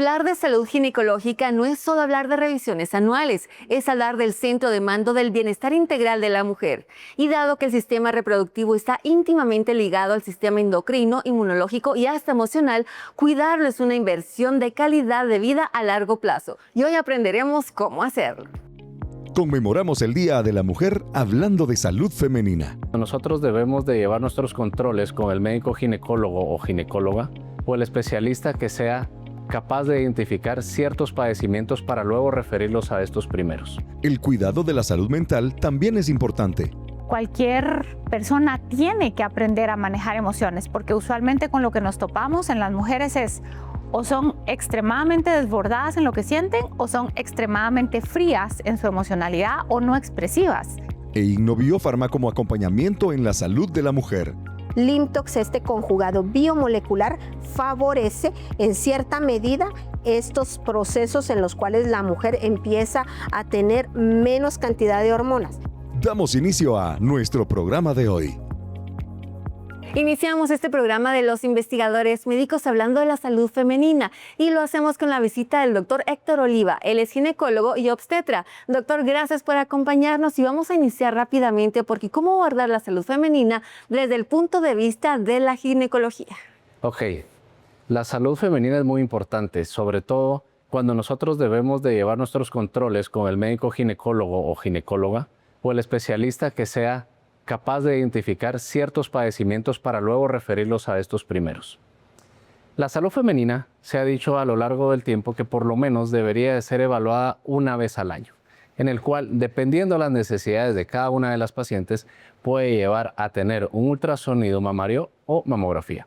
Hablar de salud ginecológica no es solo hablar de revisiones anuales, es hablar del centro de mando del bienestar integral de la mujer. Y dado que el sistema reproductivo está íntimamente ligado al sistema endocrino, inmunológico y hasta emocional, cuidarlo es una inversión de calidad de vida a largo plazo. Y hoy aprenderemos cómo hacerlo. Conmemoramos el Día de la Mujer hablando de salud femenina. Nosotros debemos de llevar nuestros controles con el médico ginecólogo o ginecóloga o el especialista que sea capaz de identificar ciertos padecimientos para luego referirlos a estos primeros. El cuidado de la salud mental también es importante. Cualquier persona tiene que aprender a manejar emociones, porque usualmente con lo que nos topamos en las mujeres es o son extremadamente desbordadas en lo que sienten o son extremadamente frías en su emocionalidad o no expresivas. Ignobiopharma como acompañamiento en la salud de la mujer. Limtox, este conjugado biomolecular, favorece en cierta medida estos procesos en los cuales la mujer empieza a tener menos cantidad de hormonas. Damos inicio a nuestro programa de hoy. Iniciamos este programa de los investigadores médicos hablando de la salud femenina y lo hacemos con la visita del doctor Héctor Oliva. Él es ginecólogo y obstetra. Doctor, gracias por acompañarnos y vamos a iniciar rápidamente porque cómo abordar la salud femenina desde el punto de vista de la ginecología. Ok, la salud femenina es muy importante, sobre todo cuando nosotros debemos de llevar nuestros controles con el médico ginecólogo o ginecóloga o el especialista que sea capaz de identificar ciertos padecimientos para luego referirlos a estos primeros. La salud femenina se ha dicho a lo largo del tiempo que por lo menos debería de ser evaluada una vez al año, en el cual, dependiendo de las necesidades de cada una de las pacientes, puede llevar a tener un ultrasonido mamario o mamografía.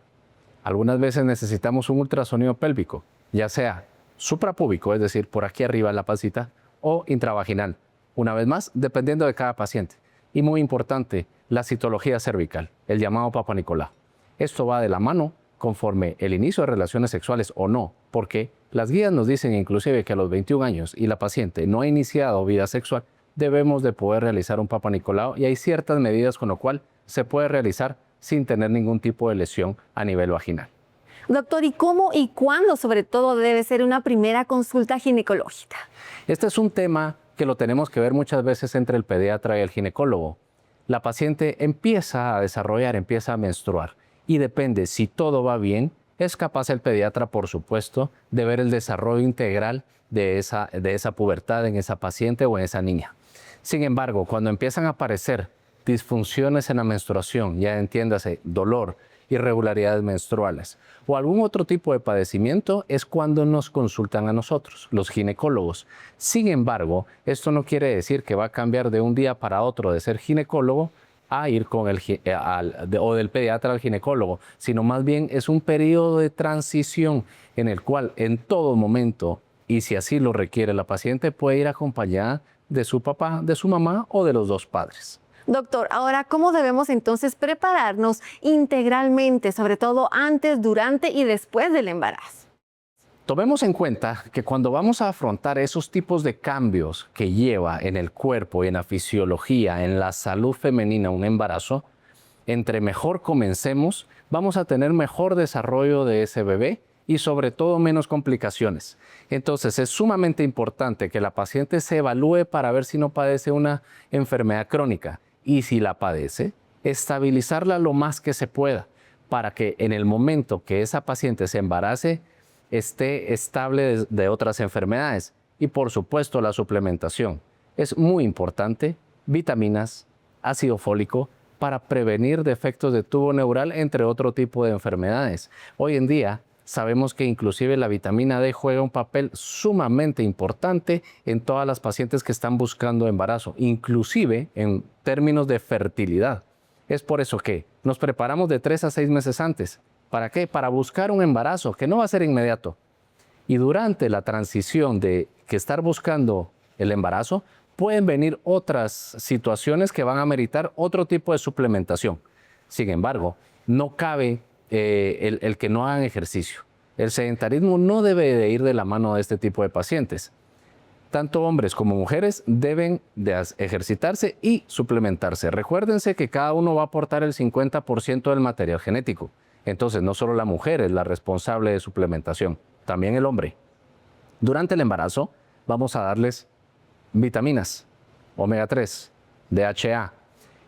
Algunas veces necesitamos un ultrasonido pélvico, ya sea suprapúbico, es decir, por aquí arriba en la pancita, o intravaginal, una vez más, dependiendo de cada paciente. Y muy importante, la citología cervical, el llamado Papa Nicolau. Esto va de la mano conforme el inicio de relaciones sexuales o no, porque las guías nos dicen inclusive que a los 21 años y la paciente no ha iniciado vida sexual, debemos de poder realizar un Papa Nicolau y hay ciertas medidas con lo cual se puede realizar sin tener ningún tipo de lesión a nivel vaginal. Doctor, ¿y cómo y cuándo sobre todo debe ser una primera consulta ginecológica? Este es un tema que lo tenemos que ver muchas veces entre el pediatra y el ginecólogo. La paciente empieza a desarrollar, empieza a menstruar y depende si todo va bien, es capaz el pediatra, por supuesto, de ver el desarrollo integral de esa pubertad en esa paciente o en esa niña. Sin embargo, cuando empiezan a aparecer disfunciones en la menstruación, ya entiéndase, dolor, irregularidades menstruales o algún otro tipo de padecimiento, es cuando nos consultan a nosotros, los ginecólogos. Sin embargo, esto no quiere decir que va a cambiar de un día para otro de ser ginecólogo a ir con o del pediatra al ginecólogo, sino más bien es un periodo de transición en el cual en todo momento, y si así lo requiere la paciente, puede ir acompañada de su papá, de su mamá o de los dos padres. Doctor, ahora, ¿cómo debemos entonces prepararnos integralmente, sobre todo antes, durante y después del embarazo? Tomemos en cuenta que cuando vamos a afrontar esos tipos de cambios que lleva en el cuerpo y en la fisiología, en la salud femenina, un embarazo, entre mejor comencemos, vamos a tener mejor desarrollo de ese bebé y sobre todo menos complicaciones. Entonces es sumamente importante que la paciente se evalúe para ver si no padece una enfermedad crónica. Y si la padece, estabilizarla lo más que se pueda para que en el momento que esa paciente se embarace, esté estable de otras enfermedades. Y por supuesto la suplementación. Es muy importante, vitaminas, ácido fólico, para prevenir defectos de tubo neural, entre otro tipo de enfermedades. Hoy en día sabemos que inclusive la vitamina D juega un papel sumamente importante en todas las pacientes que están buscando embarazo, inclusive en términos de fertilidad. Es por eso que nos preparamos de 3 a 6 meses antes. ¿Para qué? Para buscar un embarazo que no va a ser inmediato. Y durante la transición de que estar buscando el embarazo, pueden venir otras situaciones que van a meritar otro tipo de suplementación. Sin embargo, no cabe el que no hagan ejercicio. El sedentarismo no debe de ir de la mano de este tipo de pacientes. Tanto hombres como mujeres deben de ejercitarse y suplementarse. Recuérdense que cada uno va a aportar el 50% del material genético. Entonces, no solo la mujer es la responsable de suplementación, también el hombre. Durante el embarazo vamos a darles vitaminas, omega 3, DHA,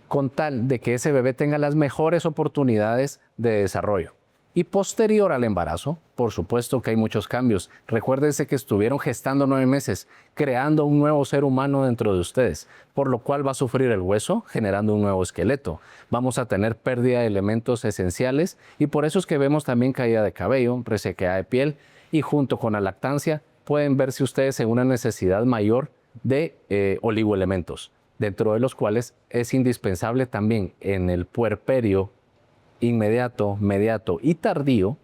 con tal de que ese bebé tenga las mejores oportunidades de desarrollo. Y posterior al embarazo, por supuesto que hay muchos cambios. Recuérdense que estuvieron gestando 9 meses, creando un nuevo ser humano dentro de ustedes, por lo cual va a sufrir el hueso, generando un nuevo esqueleto. Vamos a tener pérdida de elementos esenciales y por eso es que vemos también caída de cabello, resequedad de piel y junto con la lactancia pueden verse ustedes en una necesidad mayor de oligoelementos, dentro de los cuales es indispensable también en el puerperio inmediato, mediato y tardío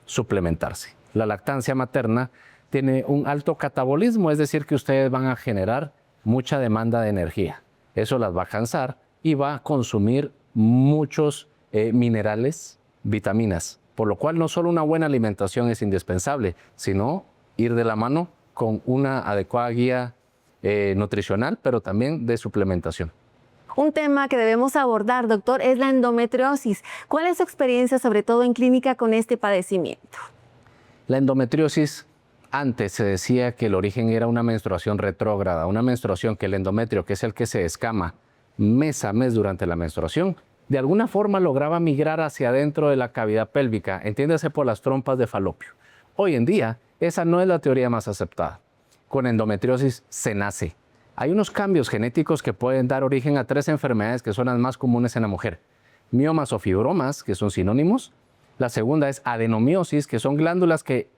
suplementarse. La lactancia materna tiene un alto catabolismo, es decir, que ustedes van a generar mucha demanda de energía. Eso las va a cansar y va a consumir muchos minerales, vitaminas, por lo cual no solo una buena alimentación es indispensable, sino ir de la mano con una adecuada guía nutricional, pero también de suplementación. Un tema que debemos abordar, doctor, es la endometriosis. ¿Cuál es su experiencia, sobre todo en clínica, con este padecimiento? La endometriosis, antes se decía que el origen era una menstruación retrógrada, una menstruación que el endometrio, que es el que se escama mes a mes durante la menstruación, de alguna forma lograba migrar hacia adentro de la cavidad pélvica, entiéndase por las trompas de falopio. Hoy en día, esa no es la teoría más aceptada. Con endometriosis se nace. Hay unos cambios genéticos que pueden dar origen a 3 enfermedades que son las más comunes en la mujer. Miomas o fibromas, que son sinónimos. La segunda es adenomiosis, que son glándulas que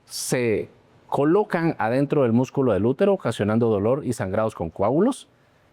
se colocan adentro del músculo del útero, ocasionando dolor y sangrados con coágulos.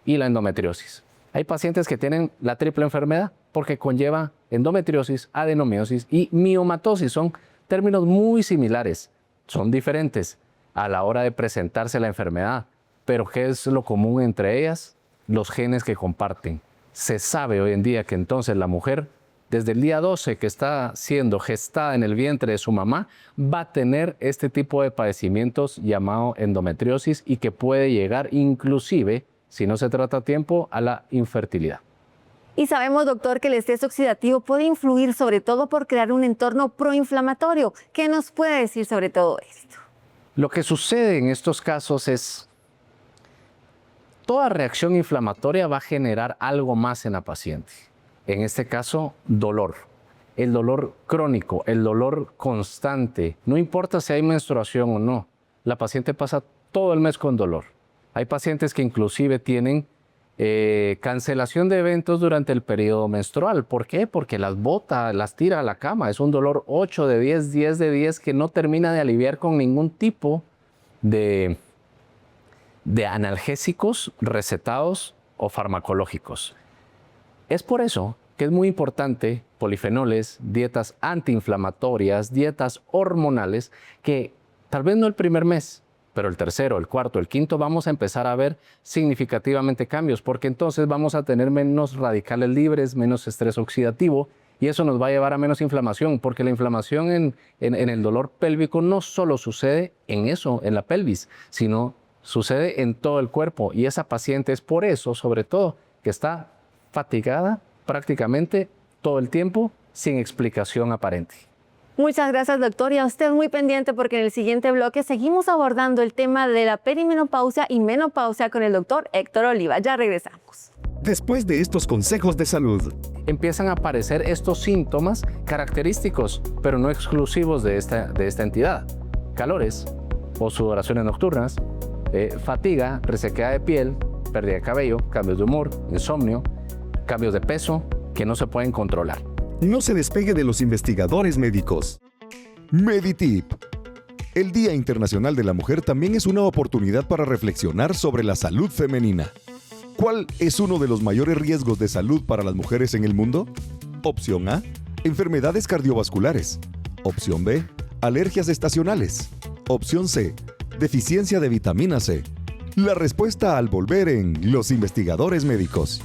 Y la endometriosis. Hay pacientes que tienen la triple enfermedad porque conlleva endometriosis, adenomiosis y miomatosis. Son términos muy similares, son diferentes a la hora de presentarse la enfermedad. Pero ¿qué es lo común entre ellas? Los genes que comparten. Se sabe hoy en día que entonces la mujer, desde el día 12 que está siendo gestada en el vientre de su mamá, va a tener este tipo de padecimientos llamado endometriosis y que puede llegar inclusive, si no se trata a tiempo, a la infertilidad. Y sabemos, doctor, que el estrés oxidativo puede influir sobre todo por crear un entorno proinflamatorio. ¿Qué nos puede decir sobre todo esto? Lo que sucede en estos casos es toda reacción inflamatoria va a generar algo más en la paciente. En este caso, dolor. El dolor crónico, el dolor constante. No importa si hay menstruación o no. La paciente pasa todo el mes con dolor. Hay pacientes que inclusive tienen cancelación de eventos durante el periodo menstrual. ¿Por qué? Porque las bota, las tira a la cama. Es un dolor 8 de 10, 10 de 10 que no termina de aliviar con ningún tipo de analgésicos recetados o farmacológicos. Es por eso que es muy importante polifenoles, dietas antiinflamatorias, dietas hormonales, que tal vez no el primer mes, pero el tercero, el cuarto, el quinto vamos a empezar a ver significativamente cambios, porque entonces vamos a tener menos radicales libres, menos estrés oxidativo, y eso nos va a llevar a menos inflamación, porque la inflamación en el dolor pélvico no solo sucede en eso, en la pelvis, sino sucede en todo el cuerpo. Y esa paciente es por eso, sobre todo, que está fatigada prácticamente todo el tiempo sin explicación aparente. Muchas gracias, doctor. Y a usted muy pendiente porque en el siguiente bloque seguimos abordando el tema de la perimenopausia y menopausia con el doctor Héctor Oliva. Ya regresamos. Después de estos consejos de salud, empiezan a aparecer estos síntomas característicos, pero no exclusivos de esta entidad. Calores o sudoraciones nocturnas, fatiga, resequedad de piel, pérdida de cabello, cambios de humor, insomnio, cambios de peso que no se pueden controlar. no se despegue de los investigadores médicos. Meditip. El Día Internacional de la Mujer también es una oportunidad para reflexionar sobre la salud femenina. ¿Cuál es uno de los mayores riesgos de salud para las mujeres en el mundo? Opción A, enfermedades cardiovasculares. Opción B, alergias estacionales. Opción C, deficiencia de vitamina C. La respuesta al volver en Los Investigadores Médicos.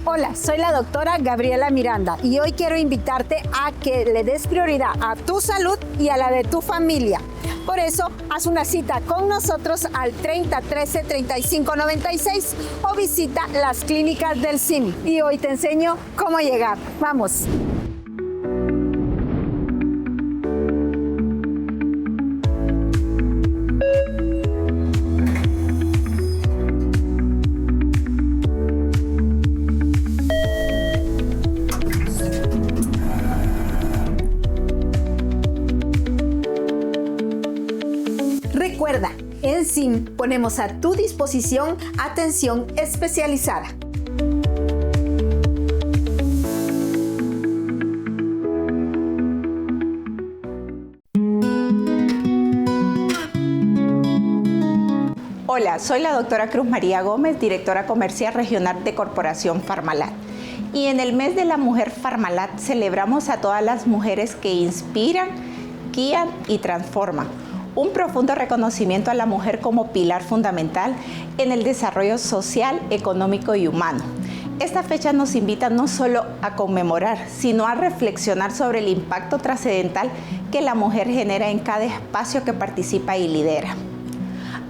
Hola, soy la doctora Gabriela Miranda y hoy quiero invitarte a que le des prioridad a tu salud y a la de tu familia. Por eso, haz una cita con nosotros al 30 13 35 96 o visita las clínicas del CIM. Y hoy te enseño cómo llegar. ¡Vamos! Recuerda, en CIM ponemos a tu disposición atención especializada. Hola, soy la doctora Cruz María Gómez, directora comercial regional de Corporación Farmalat. Y en el mes de la mujer Farmalat celebramos a todas las mujeres que inspiran, guían y transforman. Un profundo reconocimiento a la mujer como pilar fundamental en el desarrollo social, económico y humano. Esta fecha nos invita no solo a conmemorar, sino a reflexionar sobre el impacto trascendental que la mujer genera en cada espacio que participa y lidera.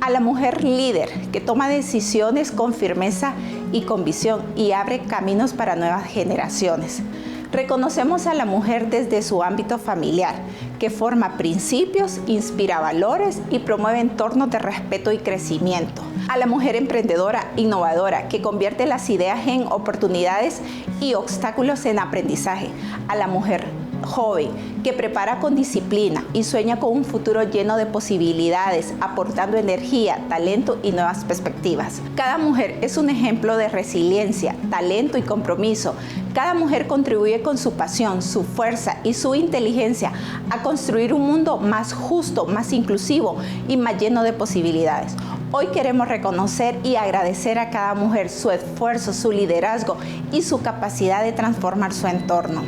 A la mujer líder que toma decisiones con firmeza y con visión y abre caminos para nuevas generaciones. Reconocemos a la mujer desde su ámbito familiar, que forma principios, inspira valores y promueve entornos de respeto y crecimiento. A la mujer emprendedora, innovadora, que convierte las ideas en oportunidades y obstáculos en aprendizaje. A la mujer joven, que prepara con disciplina y sueña con un futuro lleno de posibilidades, aportando energía, talento y nuevas perspectivas. Cada mujer es un ejemplo de resiliencia, talento y compromiso. Cada mujer contribuye con su pasión, su fuerza y su inteligencia a construir un mundo más justo, más inclusivo y más lleno de posibilidades. Hoy queremos reconocer y agradecer a cada mujer su esfuerzo, su liderazgo y su capacidad de transformar su entorno.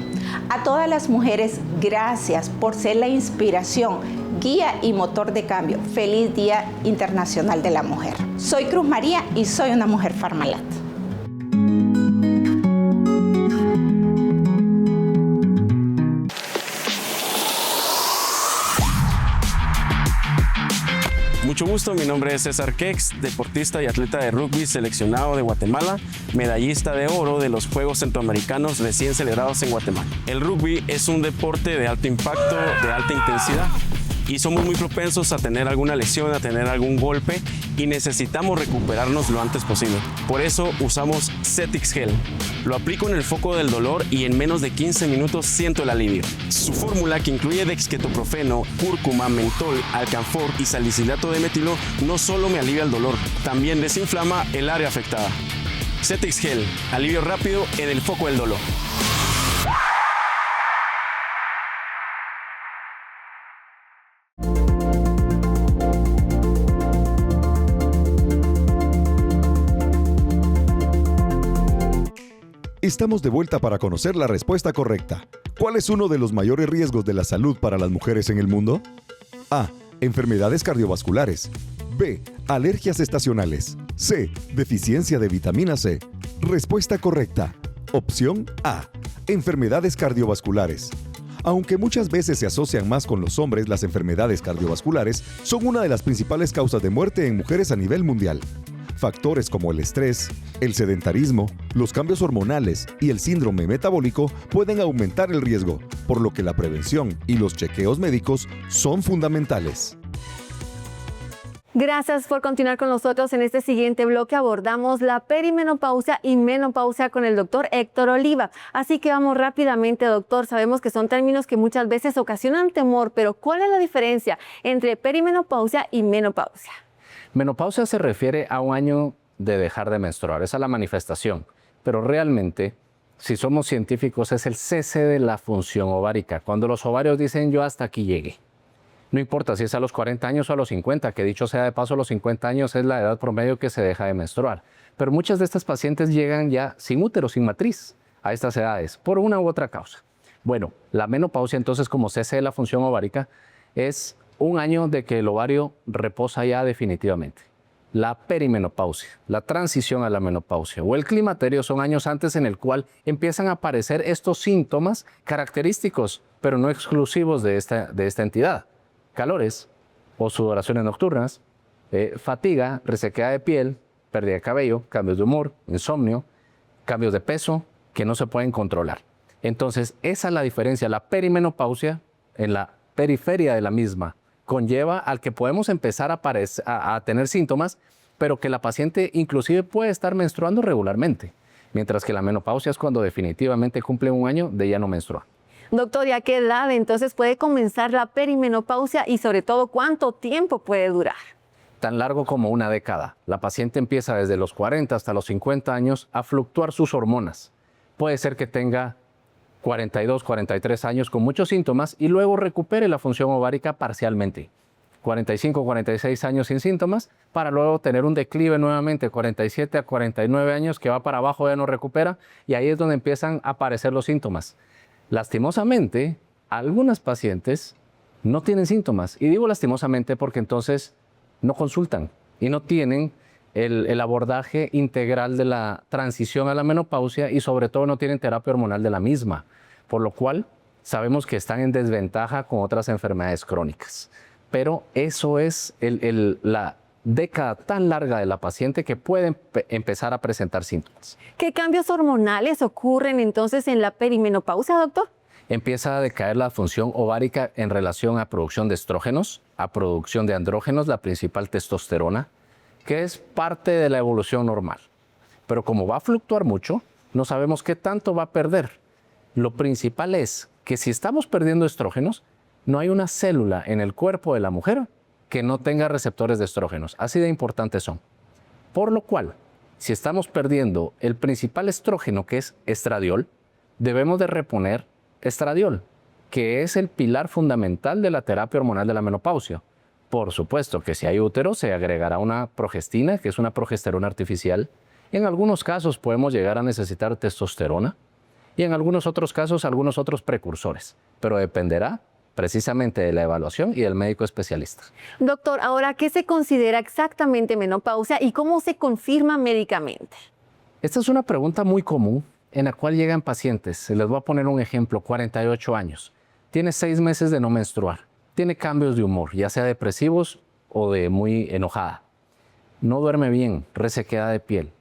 A todas las mujeres, gracias por ser la inspiración, guía y motor de cambio. Feliz Día Internacional de la Mujer. Soy Cruz María y soy una mujer Farmalat. Mucho gusto, mi nombre es César Kex, deportista y atleta de rugby seleccionado de Guatemala, medallista de oro de los Juegos Centroamericanos recién celebrados en Guatemala. El rugby es un deporte de alto impacto, de alta intensidad y somos muy propensos a tener alguna lesión, a tener algún golpe y necesitamos recuperarnos lo antes posible. Por eso usamos Cetix Gel. Lo aplico en el foco del dolor y en menos de 15 minutos siento el alivio. Su fórmula, que incluye dexketoprofeno, cúrcuma, mentol, alcanfor y salicilato de metilo, no solo me alivia el dolor, también desinflama el área afectada. Cetix Gel, alivio rápido en el foco del dolor. Estamos de vuelta para conocer la respuesta correcta. ¿Cuál es uno de los mayores riesgos de la salud para las mujeres en el mundo? A. Enfermedades cardiovasculares. B. Alergias estacionales. C. Deficiencia de vitamina C. Respuesta correcta. Opción A. Enfermedades cardiovasculares. Aunque muchas veces se asocian más con los hombres, las enfermedades cardiovasculares son una de las principales causas de muerte en mujeres a nivel mundial. Factores como el estrés, el sedentarismo, los cambios hormonales y el síndrome metabólico pueden aumentar el riesgo, por lo que la prevención y los chequeos médicos son fundamentales. Gracias por continuar con nosotros. En este siguiente bloque abordamos la perimenopausia y menopausia con el doctor Héctor Oliva. Así que vamos rápidamente, doctor. Sabemos que son términos que muchas veces ocasionan temor, pero ¿cuál es la diferencia entre perimenopausia y menopausia? Menopausia se refiere a un año de dejar de menstruar, esa es la manifestación, pero realmente, si somos científicos, es el cese de la función ovárica, cuando los ovarios dicen yo hasta aquí llegué. No importa si es a los 40 años o a los 50, que dicho sea de paso, los 50 años es la edad promedio que se deja de menstruar, pero muchas de estas pacientes llegan ya sin útero, sin matriz, a estas edades, por una u otra causa. Bueno, la menopausia entonces, como cese de la función ovárica, es un año de que el ovario reposa ya definitivamente. La perimenopausia, la transición a la menopausia o el climaterio son años antes en el cual empiezan a aparecer estos síntomas característicos, pero no exclusivos de esta entidad. Calores, o sudoraciones nocturnas, fatiga, resequedad de piel, pérdida de cabello, cambios de humor, insomnio, cambios de peso que no se pueden controlar. Entonces, esa es la diferencia. La perimenopausia, en la periferia de la misma, conlleva al que podemos empezar a tener síntomas, pero que la paciente inclusive puede estar menstruando regularmente, mientras que la menopausia es cuando definitivamente cumple un año de ya no menstruar. Doctor, ¿y a qué edad entonces puede comenzar la perimenopausia y sobre todo cuánto tiempo puede durar? Tan largo como una década. La paciente empieza desde los 40 hasta los 50 años a fluctuar sus hormonas. Puede ser que tenga 42, 43 años con muchos síntomas y luego recupere la función ovárica parcialmente. 45, 46 años sin síntomas para luego tener un declive nuevamente, 47 a 49 años que va para abajo, ya no recupera y ahí es donde empiezan a aparecer los síntomas. Lastimosamente, algunas pacientes no tienen síntomas y digo lastimosamente porque entonces no consultan y no tienen el abordaje integral de la transición a la menopausia y sobre todo no tienen terapia hormonal de la misma, por lo cual sabemos que están en desventaja con otras enfermedades crónicas. Pero eso es la década tan larga de la paciente que puede empezar a presentar síntomas. ¿Qué cambios hormonales ocurren entonces en la perimenopausia, doctor? Empieza a decaer la función ovárica en relación a producción de estrógenos, a producción de andrógenos, la principal testosterona, que es parte de la evolución normal. Pero como va a fluctuar mucho, no sabemos qué tanto va a perder. Lo principal es que si estamos perdiendo estrógenos, no hay una célula en el cuerpo de la mujer que no tenga receptores de estrógenos. Así de importantes son. Por lo cual, si estamos perdiendo el principal estrógeno, que es estradiol, debemos de reponer estradiol, que es el pilar fundamental de la terapia hormonal de la menopausia. Por supuesto que si hay útero se agregará una progestina, que es una progesterona artificial. En algunos casos podemos llegar a necesitar testosterona y en algunos otros casos algunos otros precursores, pero dependerá precisamente de la evaluación y del médico especialista. Doctor, ahora, ¿qué se considera exactamente menopausia y cómo se confirma médicamente? Esta es una pregunta muy común en la cual llegan pacientes. Les voy a poner un ejemplo, 48 años, tiene 6 meses de no menstruar. Tiene cambios de humor, ya sea depresivos o de muy enojada. No duerme bien, resequedad de piel,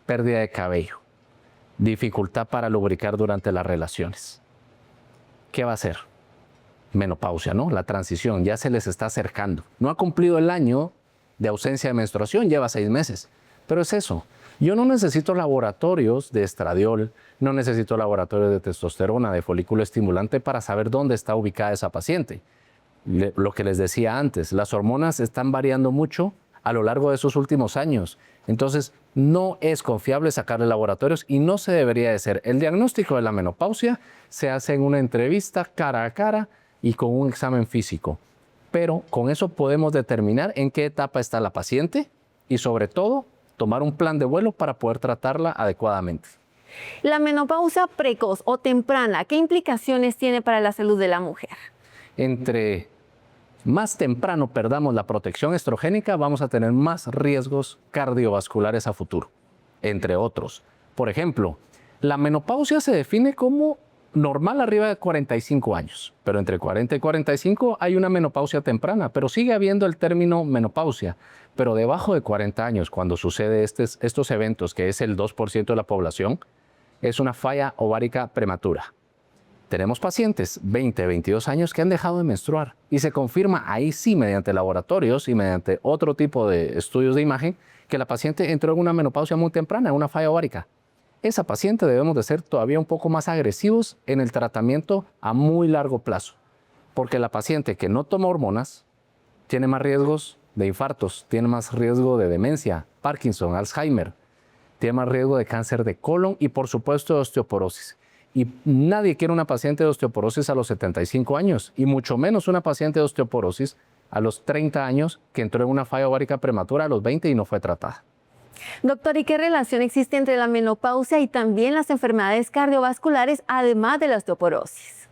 pérdida de cabello, dificultad para lubricar durante las relaciones. ¿Qué va a hacer? Menopausia, ¿no? La transición ya se les está acercando. No ha cumplido el año de ausencia de menstruación, lleva 6 meses. Pero es eso. Yo no necesito laboratorios de estradiol, no necesito laboratorios de testosterona, de folículo estimulante para saber dónde está ubicada esa paciente. Lo que les decía antes, las hormonas están variando mucho a lo largo de esos últimos años. Entonces, no es confiable sacarle laboratorios y no se debería de hacer. El diagnóstico de la menopausia se hace en una entrevista cara a cara y con un examen físico. Pero con eso podemos determinar en qué etapa está la paciente y sobre todo tomar un plan de vuelo para poder tratarla adecuadamente. La menopausia precoz o temprana, ¿qué implicaciones tiene para la salud de la mujer? Entre más temprano perdamos la protección estrogénica, vamos a tener más riesgos cardiovasculares a futuro, entre otros. Por ejemplo, la menopausia se define como normal arriba de 45 años, pero entre 40 y 45 hay una menopausia temprana, pero sigue habiendo el término menopausia. Pero debajo de 40 años, cuando sucede estos eventos, que es el 2% de la población, es una falla ovárica prematura. Tenemos pacientes 20, 22 años que han dejado de menstruar y se confirma ahí sí mediante laboratorios y mediante otro tipo de estudios de imagen que la paciente entró en una menopausia muy temprana, en una falla ovárica. Esa paciente debemos de ser todavía un poco más agresivos en el tratamiento a muy largo plazo, porque la paciente que no toma hormonas tiene más riesgos de infartos, tiene más riesgo de demencia, Parkinson, Alzheimer, tiene más riesgo de cáncer de colon y por supuesto de osteoporosis. Y nadie quiere una paciente de osteoporosis a los 75 años, y mucho menos una paciente de osteoporosis a los 30 años que entró en una falla ovárica prematura a los 20 y no fue tratada. Doctor, ¿y qué relación existe entre la menopausia y también las enfermedades cardiovasculares, además de la osteoporosis?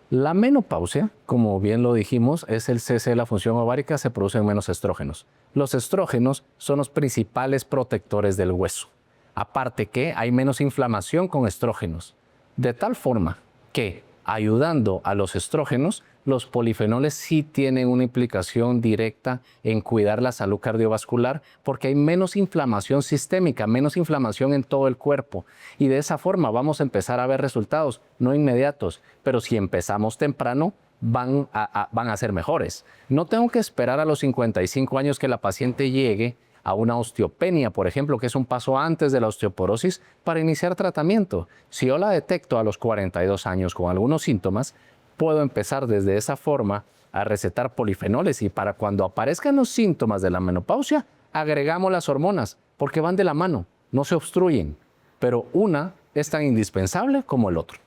La menopausia, como bien lo dijimos, es el cese de la función ovárica, se producen menos estrógenos. Los estrógenos son los principales protectores del hueso. Aparte que hay menos inflamación con estrógenos. De tal forma que, ayudando a los estrógenos, los polifenoles sí tienen una implicación directa en cuidar la salud cardiovascular porque hay menos inflamación sistémica, menos inflamación en todo el cuerpo. Y de esa forma vamos a empezar a ver resultados, no inmediatos, pero si empezamos temprano, van a ser mejores. No tengo que esperar a los 55 años que la paciente llegue a una osteopenia, por ejemplo, que es un paso antes de la osteoporosis, para iniciar tratamiento. Si yo la detecto a los 42 años con algunos síntomas, puedo empezar desde esa forma a recetar polifenoles y para cuando aparezcan los síntomas de la menopausia, agregamos las hormonas, porque van de la mano, no se obstruyen, pero una es tan indispensable como el otro.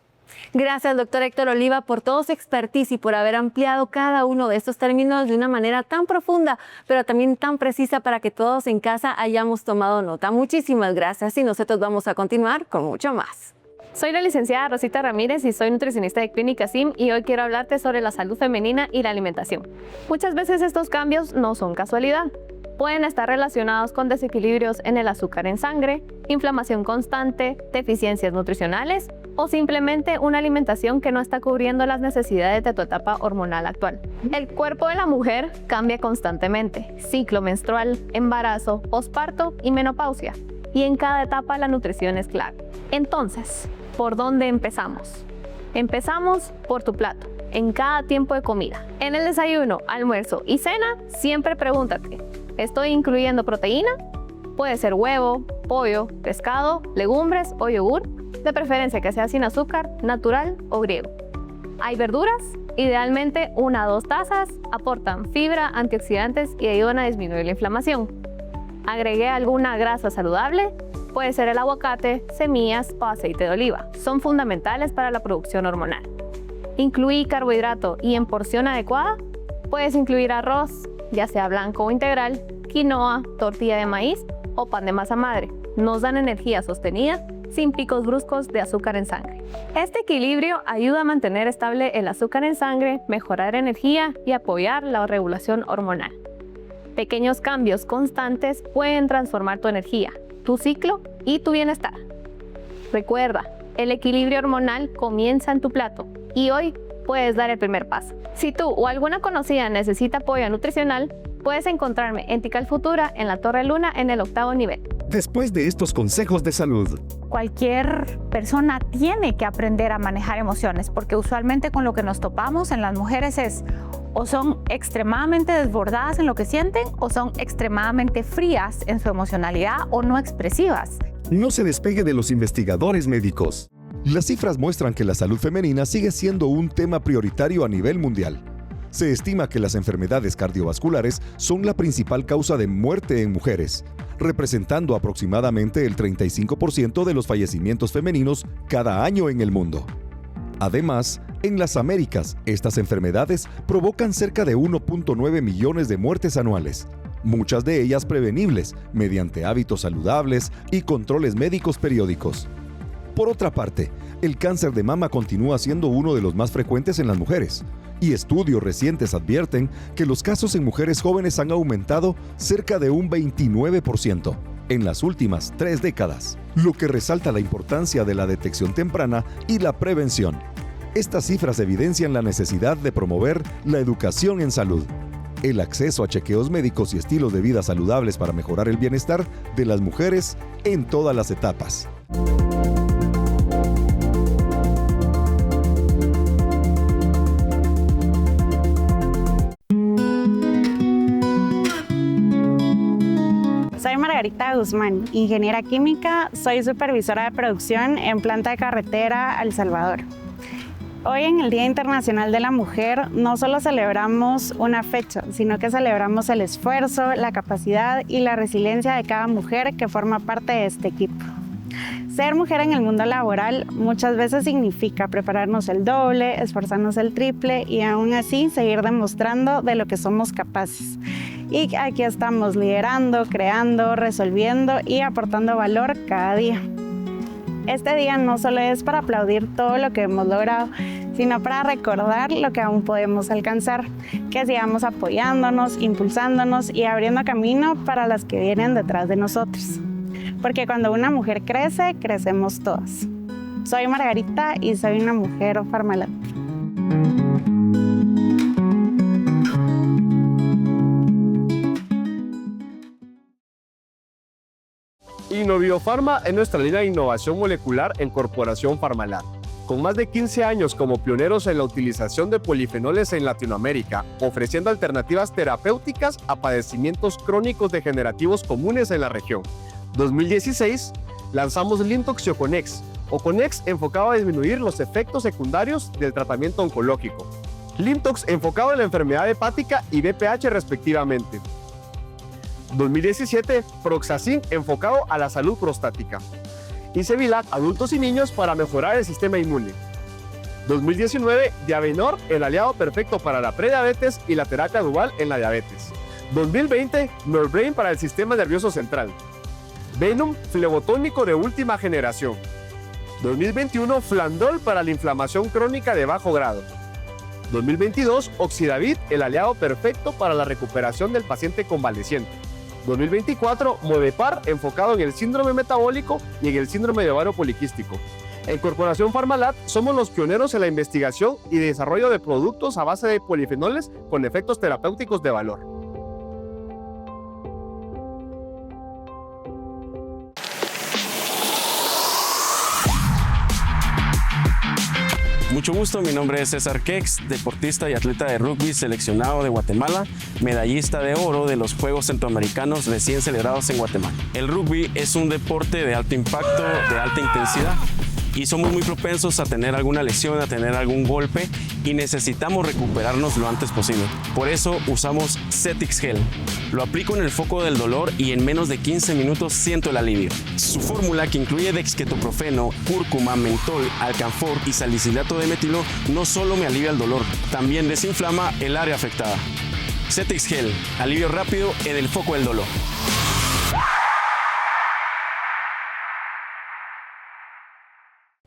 Gracias, doctor Héctor Oliva, por todo su expertise y por haber ampliado cada uno de estos términos de una manera tan profunda, pero también tan precisa para que todos en casa hayamos tomado nota. Muchísimas gracias y nosotros vamos a continuar con mucho más. Soy la licenciada Rosita Ramírez y soy nutricionista de Clínica SIM y hoy quiero hablarte sobre la salud femenina y la alimentación. Muchas veces estos cambios no son casualidad. Pueden estar relacionados con desequilibrios en el azúcar en sangre, inflamación constante, deficiencias nutricionales o simplemente una alimentación que no está cubriendo las necesidades de tu etapa hormonal actual. El cuerpo de la mujer cambia constantemente, ciclo menstrual, embarazo, posparto y menopausia. Y en cada etapa la nutrición es clave. Entonces, ¿por dónde empezamos? Empezamos por tu plato, en cada tiempo de comida. En el desayuno, almuerzo y cena, siempre pregúntate, ¿estoy incluyendo proteína? Puede ser huevo, pollo, pescado, legumbres o yogur, de preferencia que sea sin azúcar, natural o griego. ¿Hay verduras? Idealmente 1 a 2 tazas, aportan fibra, antioxidantes y ayudan a disminuir la inflamación. Agregué alguna grasa saludable, puede ser el aguacate, semillas o aceite de oliva. Son fundamentales para la producción hormonal. Incluí carbohidrato y en porción adecuada, puedes incluir arroz, ya sea blanco o integral, quinoa, tortilla de maíz o pan de masa madre. Nos dan energía sostenida sin picos bruscos de azúcar en sangre. Este equilibrio ayuda a mantener estable el azúcar en sangre, mejorar energía y apoyar la regulación hormonal. Pequeños cambios constantes pueden transformar tu energía, tu ciclo y tu bienestar. Recuerda, el equilibrio hormonal comienza en tu plato y hoy puedes dar el primer paso. Si tú o alguna conocida necesita apoyo nutricional, puedes encontrarme en Tikal Futura en la Torre Luna en el 8º nivel. Después de estos consejos de salud, Cualquier persona tiene que aprender a manejar emociones porque usualmente con lo que nos topamos en las mujeres es o son extremadamente desbordadas en lo que sienten o son extremadamente frías en su emocionalidad o no expresivas. no se despegue de los investigadores médicos. Las cifras muestran que la salud femenina sigue siendo un tema prioritario a nivel mundial. Se estima que las enfermedades cardiovasculares son la principal causa de muerte en mujeres, representando aproximadamente el 35% de los fallecimientos femeninos cada año en el mundo. Además, en las Américas, estas enfermedades provocan cerca de 1.9 millones de muertes anuales, muchas de ellas prevenibles mediante hábitos saludables y controles médicos periódicos. Por otra parte, el cáncer de mama continúa siendo uno de los más frecuentes en las mujeres, y estudios recientes advierten que los casos en mujeres jóvenes han aumentado cerca de un 29% en las últimas 3 décadas, lo que resalta la importancia de la detección temprana y la prevención. Estas cifras evidencian la necesidad de promover la educación en salud, el acceso a chequeos médicos y estilos de vida saludables para mejorar el bienestar de las mujeres en todas las etapas. Soy Margarita Guzmán, ingeniera química, soy supervisora de producción en planta de carretera El Salvador. Hoy en el Día Internacional de la Mujer no solo celebramos una fecha, sino que celebramos el esfuerzo, la capacidad y la resiliencia de cada mujer que forma parte de este equipo. Ser mujer en el mundo laboral muchas veces significa prepararnos el doble, esforzarnos el triple y aún así seguir demostrando de lo que somos capaces. Y aquí estamos liderando, creando, resolviendo y aportando valor cada día. Este día no solo es para aplaudir todo lo que hemos logrado, sino para recordar lo que aún podemos alcanzar, que sigamos apoyándonos, impulsándonos y abriendo camino para las que vienen detrás de nosotros. Porque cuando una mujer crece, crecemos todas. Soy Margarita y soy una mujer Farmalat. Innoviofarma es nuestra línea de innovación molecular en Corporación Farmalat. Con más de 15 años como pioneros en la utilización de polifenoles en Latinoamérica, ofreciendo alternativas terapéuticas a padecimientos crónicos degenerativos comunes en la región. 2016, lanzamos Limtox y Oconex. Oconex enfocado a disminuir los efectos secundarios del tratamiento oncológico. Limtox enfocado en la enfermedad hepática y BPH respectivamente. 2017, Proxacin enfocado a la salud prostática. Y Cevilac, adultos y niños para mejorar el sistema inmune. 2019, Diabenor, el aliado perfecto para la prediabetes y la terapia dual en la diabetes. 2020, Norbrain para el sistema nervioso central. Venom, flebotónico de última generación. 2021, Flandol para la inflamación crónica de bajo grado. 2022, Oxidavit, el aliado perfecto para la recuperación del paciente convaleciente. 2024, Modepar, enfocado en el síndrome metabólico y en el síndrome de ovario poliquístico. En Corporación Farmalat somos los pioneros en la investigación y desarrollo de productos a base de polifenoles con efectos terapéuticos de valor. Mucho gusto, mi nombre es César Kex, deportista y atleta de rugby seleccionado de Guatemala, medallista de oro de los Juegos Centroamericanos recién celebrados en Guatemala. El rugby es un deporte de alto impacto, de alta intensidad, y somos muy propensos a tener alguna lesión, a tener algún golpe, y necesitamos recuperarnos lo antes posible. Por eso usamos Cetix Gel. Lo aplico en el foco del dolor y en menos de 15 minutos siento el alivio. Su fórmula, que incluye dexketoprofeno, cúrcuma, mentol, alcanfor y salicilato de metilo, no solo me alivia el dolor, también desinflama el área afectada. Cetix Gel, alivio rápido en el foco del dolor.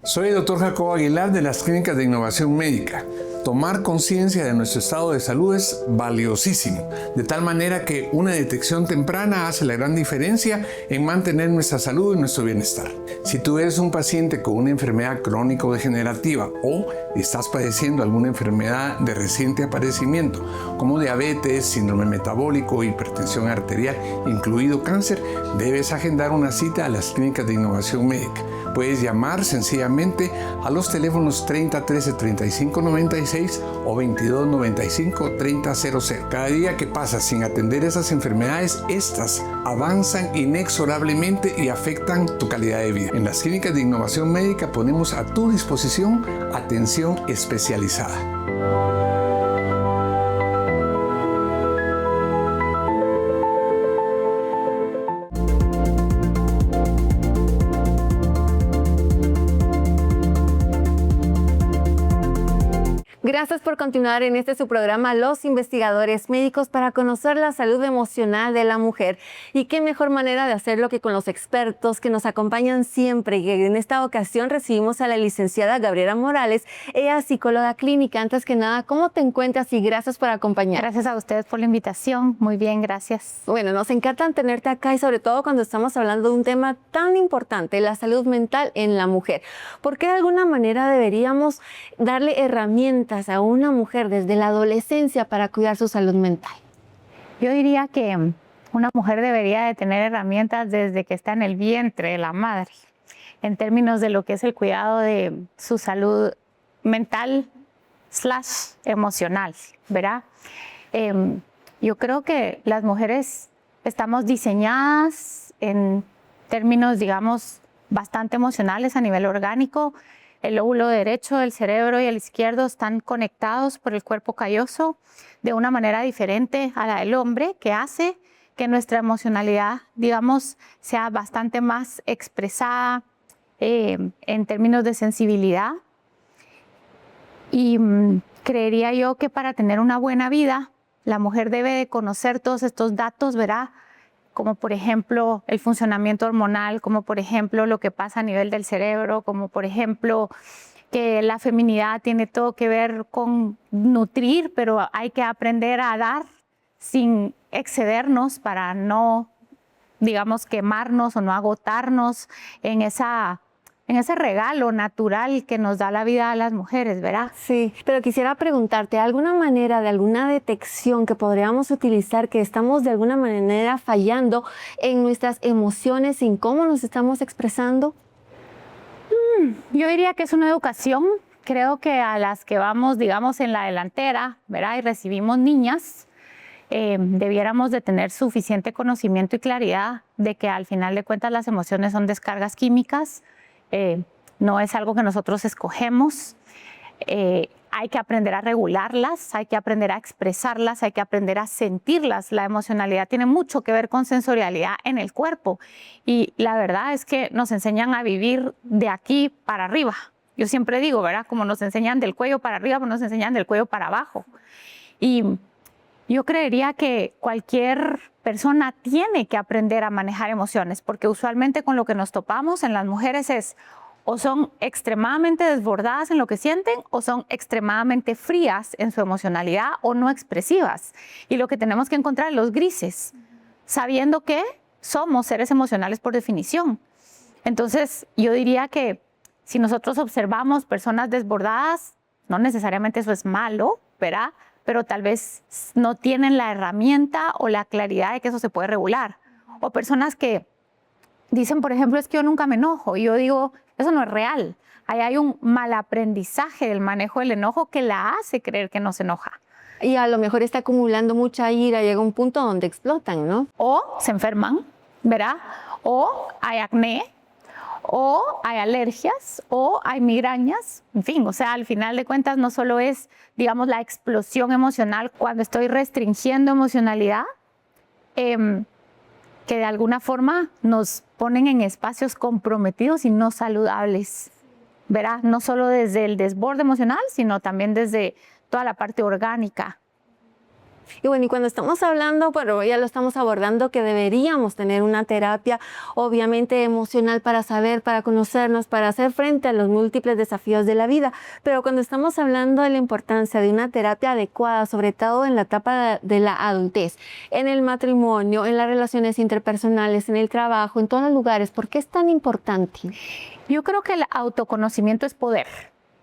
Soy el Dr. Jacobo Aguilar de las Clínicas de Innovación Médica. Tomar conciencia de nuestro estado de salud es valiosísimo, de tal manera que una detección temprana hace la gran diferencia en mantener nuestra salud y nuestro bienestar. Si tú eres un paciente con una enfermedad crónico-degenerativa o estás padeciendo alguna enfermedad de reciente aparecimiento, como diabetes, síndrome metabólico, hipertensión arterial, incluido cáncer, debes agendar una cita a las Clínicas de Innovación Médica. Puedes llamar sencillamente a los teléfonos 30 13 35 96 o 22 95 30 00. Cada día que pasa sin atender esas enfermedades, estas avanzan inexorablemente y afectan tu calidad de vida. En las Clínicas de Innovación Médica ponemos a tu disposición atención especializada. Gracias por continuar en su programa Los Investigadores Médicos para conocer la salud emocional de la mujer. Y qué mejor manera de hacerlo que con los expertos que nos acompañan siempre. Y en esta ocasión recibimos a la licenciada Gabriela Morales, ella es psicóloga clínica. Antes que nada, ¿cómo te encuentras? Y gracias por acompañar. Gracias a ustedes por la invitación. Muy bien, gracias. Bueno, nos encanta tenerte acá y sobre todo cuando estamos hablando de un tema tan importante, la salud mental en la mujer. ¿Por qué de alguna manera deberíamos darle herramientas a una mujer desde la adolescencia para cuidar su salud mental? Yo diría que una mujer debería de tener herramientas desde que está en el vientre de la madre, en términos de lo que es el cuidado de su salud mental / emocional, ¿verdad? Yo creo que las mujeres estamos diseñadas en términos, digamos, bastante emocionales a nivel orgánico. El lóbulo derecho del cerebro y el izquierdo están conectados por el cuerpo calloso de una manera diferente a la del hombre, que hace que nuestra emocionalidad, digamos, sea bastante más expresada en términos de sensibilidad. Y creería yo que para tener una buena vida, la mujer debe de conocer todos estos datos, ¿verdad? Como por ejemplo el funcionamiento hormonal, como por ejemplo lo que pasa a nivel del cerebro, como por ejemplo que la feminidad tiene todo que ver con nutrir, pero hay que aprender a dar sin excedernos para no, digamos, quemarnos o no agotarnos en esa en ese regalo natural que nos da la vida a las mujeres, ¿verdad? Sí, pero quisiera preguntarte, ¿alguna manera de alguna detección que podríamos utilizar que estamos de alguna manera fallando en nuestras emociones, en cómo nos estamos expresando? Yo diría que es una educación. Creo que a las que vamos, digamos, en la delantera, ¿verdad? Y recibimos niñas, debiéramos de tener suficiente conocimiento y claridad de que al final de cuentas las emociones son descargas químicas, no es algo que nosotros escogemos. Hay que aprender a regularlas, hay que aprender a expresarlas, hay que aprender a sentirlas. La emocionalidad tiene mucho que ver con sensorialidad en el cuerpo y la verdad es que nos enseñan a vivir de aquí para arriba. Yo siempre digo, ¿verdad? Como nos enseñan del cuello para arriba, pues nos enseñan del cuello para abajo. Y yo creería que cualquier persona tiene que aprender a manejar emociones, porque usualmente con lo que nos topamos en las mujeres es o son extremadamente desbordadas en lo que sienten o son extremadamente frías en su emocionalidad o no expresivas. Y lo que tenemos que encontrar es los grises, sabiendo que somos seres emocionales por definición. Entonces, yo diría que si nosotros observamos personas desbordadas, no necesariamente eso es malo, ¿verdad? Pero tal vez no tienen la herramienta o la claridad de que eso se puede regular. O personas que dicen, por ejemplo, es que yo nunca me enojo. Y yo digo, eso no es real. Ahí hay un mal aprendizaje del manejo del enojo que la hace creer que no se enoja. Y a lo mejor está acumulando mucha ira, llega un punto donde explotan, ¿no? O se enferman, ¿verdad? O hay acné, o hay alergias, o hay migrañas, en fin, o sea, al final de cuentas no solo es, digamos, la explosión emocional cuando estoy restringiendo emocionalidad, que de alguna forma nos ponen en espacios comprometidos y no saludables, ¿verdad? No solo desde el desborde emocional, sino también desde toda la parte orgánica. Y bueno, y cuando estamos hablando, bueno, ya lo estamos abordando, que deberíamos tener una terapia, obviamente emocional, para saber, para conocernos, para hacer frente a los múltiples desafíos de la vida. Pero cuando estamos hablando de la importancia de una terapia adecuada, sobre todo en la etapa de la adultez, en el matrimonio, en las relaciones interpersonales, en el trabajo, en todos los lugares, ¿por qué es tan importante? Yo creo que el autoconocimiento es poder,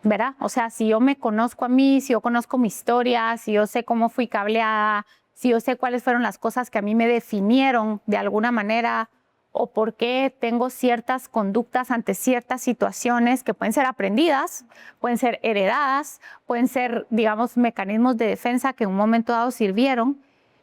¿verdad? O sea, si yo me conozco a mí, si yo conozco mi historia, si yo sé cómo fui cableada, si yo sé cuáles fueron las cosas que a mí me definieron de alguna manera o por qué tengo ciertas conductas ante ciertas situaciones que pueden ser aprendidas, pueden ser heredadas, pueden ser, digamos, mecanismos de defensa que en un momento dado sirvieron,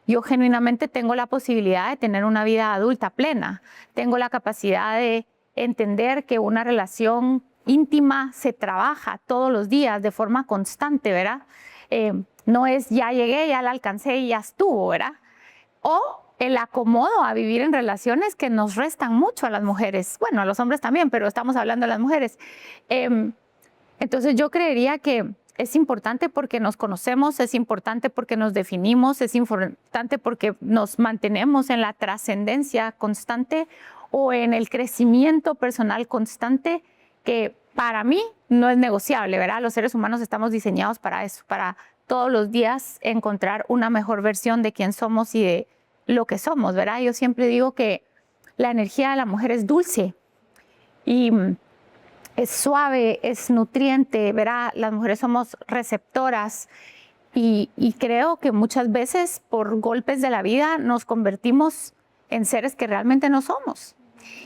yo genuinamente tengo la posibilidad de tener una vida adulta plena. Tengo la capacidad de entender que una relación íntima se trabaja todos los días de forma constante, ¿verdad? No es ya llegué, ya la alcancé y ya estuvo, ¿verdad? O el acomodo a vivir en relaciones que nos restan mucho a las mujeres. Bueno, a los hombres también, pero estamos hablando de las mujeres. Entonces yo creería que es importante porque nos conocemos, es importante porque nos definimos, es importante porque nos mantenemos en la trascendencia constante o en el crecimiento personal constante, que para mí no es negociable, ¿verdad? Los seres humanos estamos diseñados para eso, para todos los días encontrar una mejor versión de quién somos y de lo que somos, ¿verdad? Yo siempre digo que la energía de la mujer es dulce y es suave, es nutriente, ¿verdad? Las mujeres somos receptoras y creo que muchas veces por golpes de la vida nos convertimos en seres que realmente no somos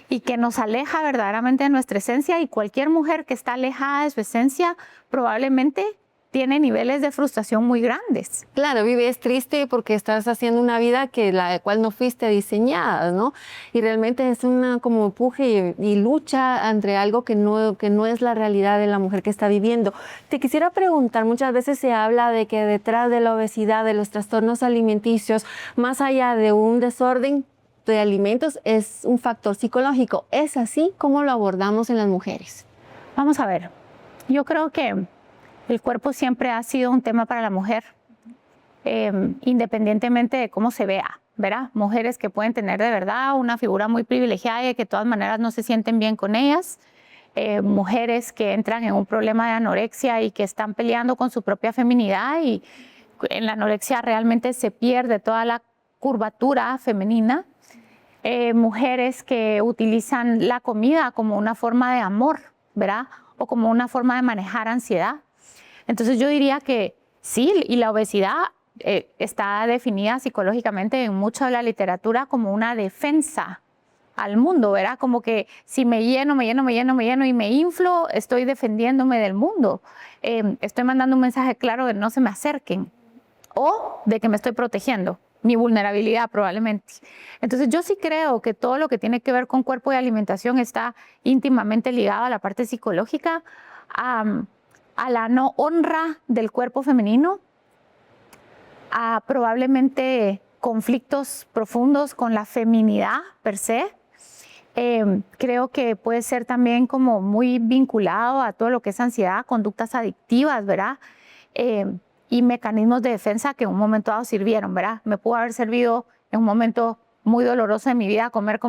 y que nos aleja verdaderamente de nuestra esencia, y cualquier mujer que está alejada de su esencia probablemente tiene niveles de frustración muy grandes. Claro, vives triste porque estás haciendo una vida que la cual no fuiste diseñada, ¿no? Y realmente es una como empuje y lucha entre algo que no es la realidad de la mujer que está viviendo. Te quisiera preguntar, muchas veces se habla de que detrás de la obesidad, de los trastornos alimenticios, más allá de un desorden de alimentos, es un factor psicológico. ¿Es así? ¿Cómo lo abordamos en las mujeres? Vamos a ver, yo creo que el cuerpo siempre ha sido un tema para la mujer, independientemente de cómo se vea, ¿verdad? Mujeres que pueden tener de verdad una figura muy privilegiada y que de todas maneras no se sienten bien con ellas, mujeres que entran en un problema de anorexia y que están peleando con su propia feminidad, y en la anorexia realmente se pierde toda la curvatura femenina. Mujeres que utilizan la comida como una forma de amor, ¿verdad? O como una forma de manejar ansiedad. Entonces yo diría que sí, y la obesidad está definida psicológicamente en mucha de la literatura como una defensa al mundo, ¿verdad? Como que si me lleno y me inflo, estoy defendiéndome del mundo. Estoy mandando un mensaje claro de no se me acerquen o de que me estoy protegiendo, mi vulnerabilidad probablemente. Entonces yo sí creo que todo lo que tiene que ver con cuerpo y alimentación está íntimamente ligado a la parte psicológica, a la no honra del cuerpo femenino, a probablemente conflictos profundos con la feminidad per se. Creo que puede ser también como muy vinculado a todo lo que es ansiedad, conductas adictivas, ¿verdad? Y mecanismos de defensa que en un momento dado sirvieron, ¿verdad? Me pudo haber servido en un momento muy doloroso de mi vida comer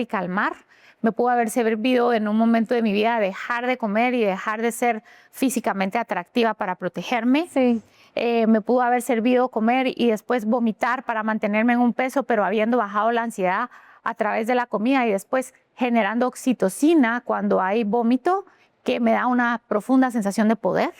y calmar. Me pudo haber servido en un momento de mi vida dejar de comer y dejar de ser físicamente atractiva para protegerme. Sí. Me pudo haber servido comer y después vomitar para mantenerme en un peso, pero habiendo bajado la ansiedad a través de la comida y después generando oxitocina cuando hay vómito, que me da una profunda sensación de poder,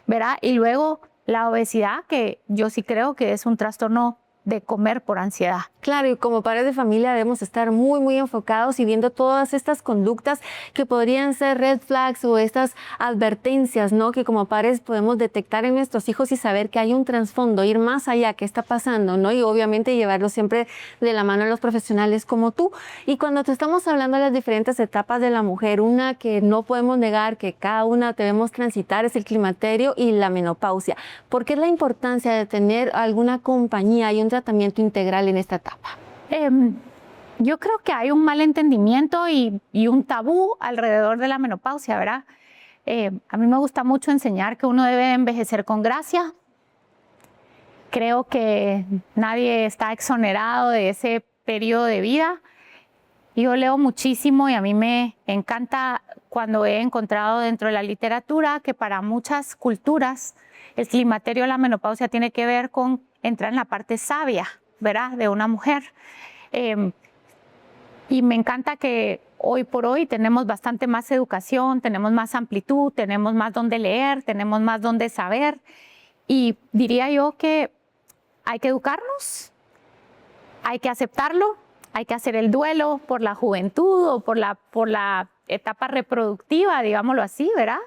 ¿verdad? Y luego la obesidad, que yo sí creo que es un trastorno de comer por ansiedad. Claro, y como padres de familia debemos estar muy enfocados y viendo todas estas conductas que podrían ser red flags o estas advertencias, ¿no? Que como padres podemos detectar en nuestros hijos y saber que hay un trasfondo, ir más allá, qué está pasando, ¿no? Y obviamente llevarlo siempre de la mano a los profesionales como tú. Y cuando te estamos hablando de las diferentes etapas de la mujer, una que no podemos negar que cada una debemos transitar es el climaterio y la menopausia. ¿Por qué es la importancia de tener alguna compañía y un tratamiento integral en esta etapa? Yo creo que hay un mal entendimiento y un tabú alrededor de la menopausia, ¿verdad? A mí me gusta mucho enseñar que uno debe envejecer con gracia. Creo que nadie está exonerado de ese periodo de vida. Yo leo muchísimo y a mí me encanta cuando he encontrado dentro de la literatura que para muchas culturas el climaterio o la menopausia tiene que ver con entrar en la parte sabia, ¿verdad?, de una mujer. Y me encanta que hoy por hoy tenemos bastante más educación, tenemos más amplitud, tenemos más donde leer, tenemos más donde saber. Y diría yo que hay que educarnos, hay que aceptarlo, hay que hacer el duelo por la juventud o por la etapa reproductiva, digámoslo así, ¿verdad?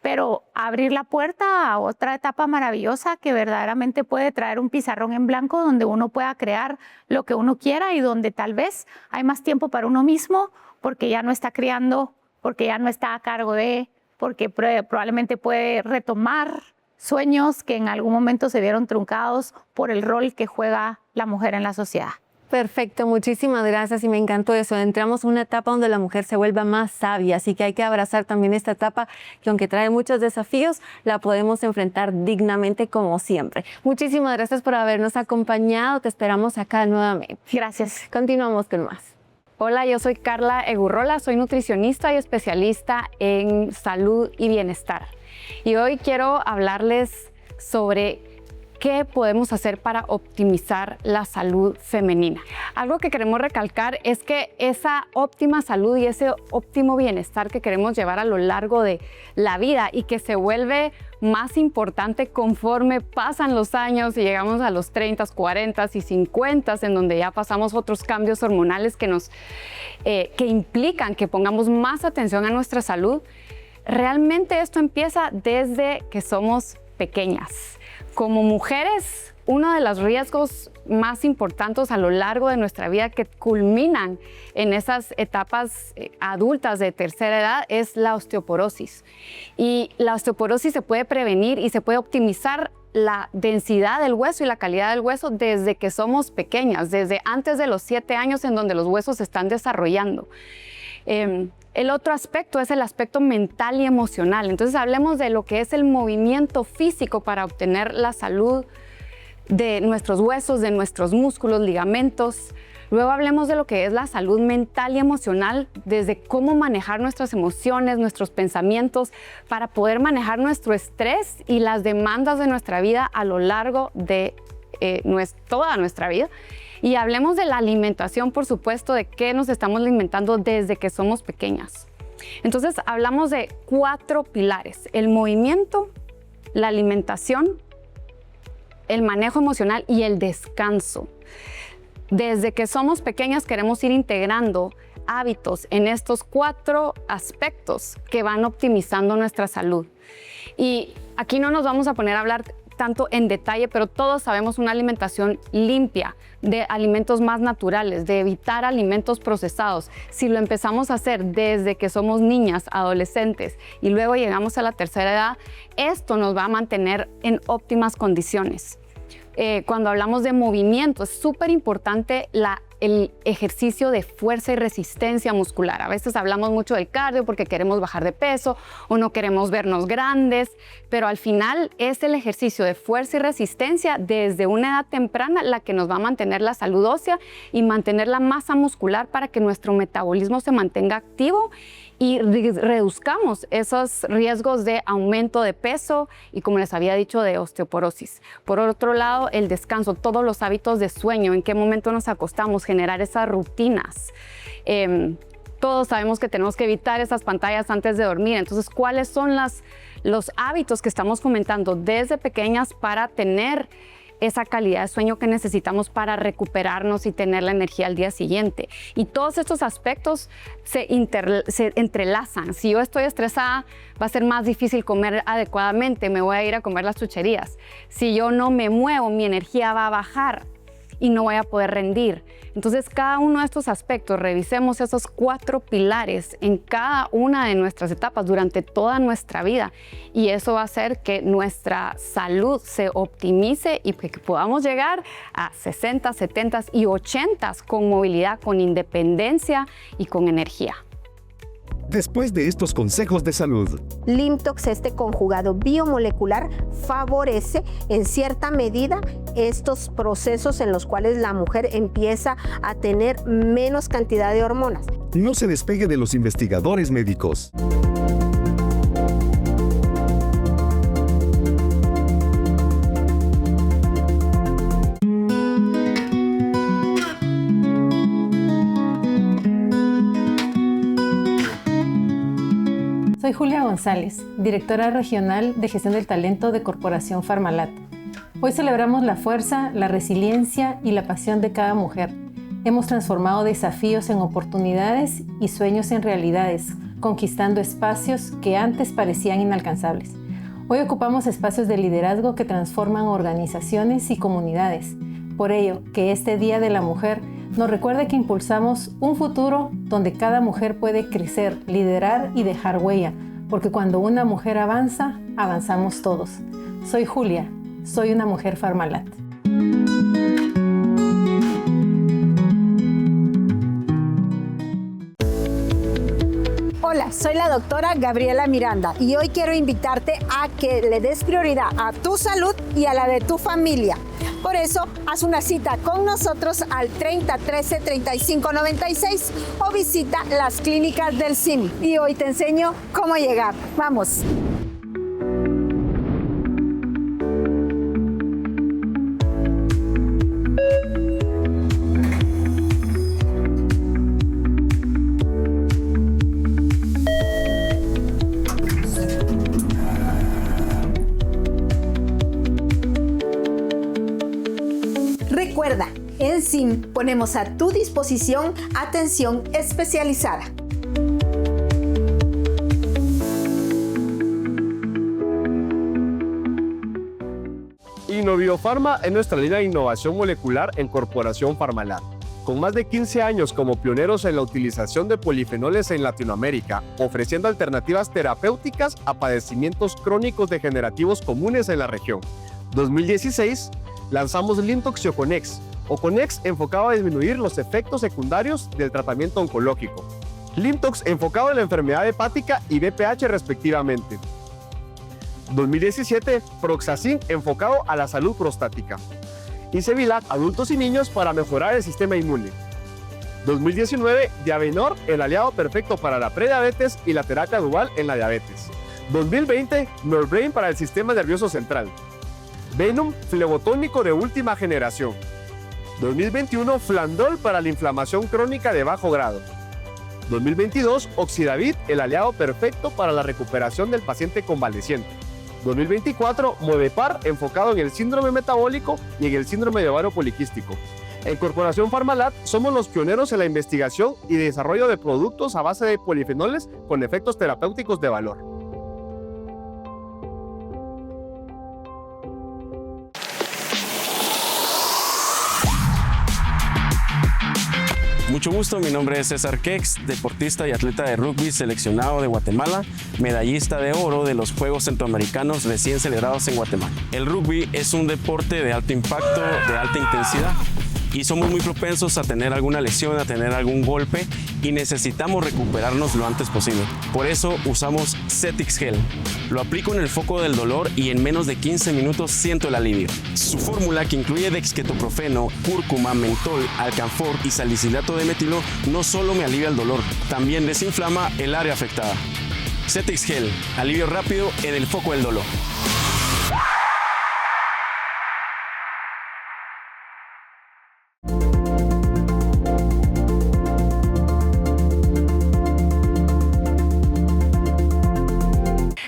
Pero abrir la puerta a otra etapa maravillosa que verdaderamente puede traer un pizarrón en blanco donde uno pueda crear lo que uno quiera y donde tal vez hay más tiempo para uno mismo porque ya no está criando, porque ya no está a cargo de, porque probablemente puede retomar sueños que en algún momento se vieron truncados por el rol que juega la mujer en la sociedad. Perfecto, muchísimas gracias y me encantó eso. Entramos en una etapa donde la mujer se vuelva más sabia, así que hay que abrazar también esta etapa que aunque trae muchos desafíos, la podemos enfrentar dignamente como siempre. Muchísimas gracias por habernos acompañado, te esperamos acá nuevamente. Gracias. Continuamos con más. Hola, yo soy Carla Egurrola, soy nutricionista y especialista en salud y bienestar. Y hoy quiero hablarles sobre ¿qué podemos hacer para optimizar la salud femenina? Algo que queremos recalcar es que esa óptima salud y ese óptimo bienestar que queremos llevar a lo largo de la vida y que se vuelve más importante conforme pasan los años y llegamos a los 30, 40 y 50, en donde ya pasamos otros cambios hormonales que implican que pongamos más atención a nuestra salud. Realmente esto empieza desde que somos pequeñas. Como mujeres, uno de los riesgos más importantes a lo largo de nuestra vida que culminan en esas etapas adultas de tercera edad es la osteoporosis. Y la osteoporosis se puede prevenir y se puede optimizar la densidad del hueso y la calidad del hueso desde que somos pequeñas, desde antes de los 7 años en donde los huesos se están desarrollando. El otro aspecto es el aspecto mental y emocional. Entonces hablemos de lo que es el movimiento físico para obtener la salud de nuestros huesos, de nuestros músculos, ligamentos. Luego hablemos de lo que es la salud mental y emocional, desde cómo manejar nuestras emociones, nuestros pensamientos, para poder manejar nuestro estrés y las demandas de nuestra vida a lo largo de toda nuestra vida. Y hablemos de la alimentación, por supuesto, de qué nos estamos alimentando desde que somos pequeñas. Entonces hablamos de 4 pilares: el movimiento, la alimentación, el manejo emocional y el descanso. Desde que somos pequeñas queremos ir integrando hábitos en estos 4 aspectos que van optimizando nuestra salud. Y aquí no nos vamos a poner a hablar tanto en detalle, pero todos sabemos una alimentación limpia, de alimentos más naturales, de evitar alimentos procesados. Si lo empezamos a hacer desde que somos niñas, adolescentes y luego llegamos a la tercera edad, esto nos va a mantener en óptimas condiciones. Cuando hablamos de movimiento, es súper importante el ejercicio de fuerza y resistencia muscular. A veces hablamos mucho del cardio porque queremos bajar de peso o no queremos vernos grandes, pero al final es el ejercicio de fuerza y resistencia desde una edad temprana la que nos va a mantener la salud ósea y mantener la masa muscular para que nuestro metabolismo se mantenga activo y reduzcamos esos riesgos de aumento de peso y, como les había dicho, de osteoporosis. Por otro lado, el descanso, todos los hábitos de sueño, en qué momento nos acostamos, generar esas rutinas. Todos sabemos que tenemos que evitar esas pantallas antes de dormir. Entonces, ¿cuáles son los hábitos que estamos fomentando desde pequeñas para tener esa calidad de sueño que necesitamos para recuperarnos y tener la energía al día siguiente? Y todos estos aspectos se entrelazan. Si yo estoy estresada, va a ser más difícil comer adecuadamente, me voy a ir a comer las chucherías. Si yo no me muevo, mi energía va a bajar y no voy a poder rendir. Entonces, cada uno de estos aspectos, revisemos esos 4 pilares en cada una de nuestras etapas durante toda nuestra vida, y eso va a hacer que nuestra salud se optimice y que podamos llegar a 60, 70 y 80 con movilidad, con independencia y con energía. Después de estos consejos de salud, Limtox, este conjugado biomolecular, favorece en cierta medida estos procesos en los cuales la mujer empieza a tener menos cantidad de hormonas. no se despegue de los investigadores médicos. Soy Julia González, directora regional de Gestión del Talento de Corporación Farmalat. Hoy celebramos la fuerza, la resiliencia y la pasión de cada mujer. Hemos transformado desafíos en oportunidades y sueños en realidades, conquistando espacios que antes parecían inalcanzables. Hoy ocupamos espacios de liderazgo que transforman organizaciones y comunidades. Por ello, que este Día de la Mujer nos recuerda que impulsamos un futuro donde cada mujer puede crecer, liderar y dejar huella, porque cuando una mujer avanza, avanzamos todos. Soy Julia, soy una mujer Farmalat. Hola, soy la doctora Gabriela Miranda y hoy quiero invitarte a que le des prioridad a tu salud y a la de tu familia. Por eso, haz una cita con nosotros al 30 13 35 96 o visita las clínicas del CIM. Y hoy te enseño cómo llegar. ¡Vamos! Recuerda, en CIM ponemos a tu disposición atención especializada. Innoviofarma es nuestra línea de innovación molecular en Corporación Farmalat. Con más de 15 años como pioneros en la utilización de polifenoles en Latinoamérica, ofreciendo alternativas terapéuticas a padecimientos crónicos degenerativos comunes en la región. 2016, lanzamos Limtox y Oconex enfocado a disminuir los efectos secundarios del tratamiento oncológico. Limtox enfocado en la enfermedad hepática y BPH respectivamente. 2017, Proxacin enfocado a la salud prostática. Y Cevilac, adultos y niños para mejorar el sistema inmune. 2019, Diavenor, el aliado perfecto para la prediabetes y la terapia dual en la diabetes. 2020, Norbrain para el sistema nervioso central. Venom, flebotónico de última generación. 2021, Flandol para la inflamación crónica de bajo grado. 2022, Oxidavit, el aliado perfecto para la recuperación del paciente convaleciente. 2024, Movepar, enfocado en el síndrome metabólico y en el síndrome de ovario poliquístico. En Corporación Farmalat somos los pioneros en la investigación y desarrollo de productos a base de polifenoles con efectos terapéuticos de valor. Mucho gusto, mi nombre es César Kex, deportista y atleta de rugby seleccionado de Guatemala, medallista de oro de los Juegos Centroamericanos recién celebrados en Guatemala. El rugby es un deporte de alto impacto, de alta intensidad, y somos muy propensos a tener alguna lesión, a tener algún golpe, y necesitamos recuperarnos lo antes posible. Por eso usamos Cetix Gel. Lo aplico en el foco del dolor y en menos de 15 minutos siento el alivio. Su fórmula, que incluye dexketoprofeno, cúrcuma, mentol, alcanfor y salicilato de metilo, no solo me alivia el dolor, también desinflama el área afectada. Cetix Gel, alivio rápido en el foco del dolor.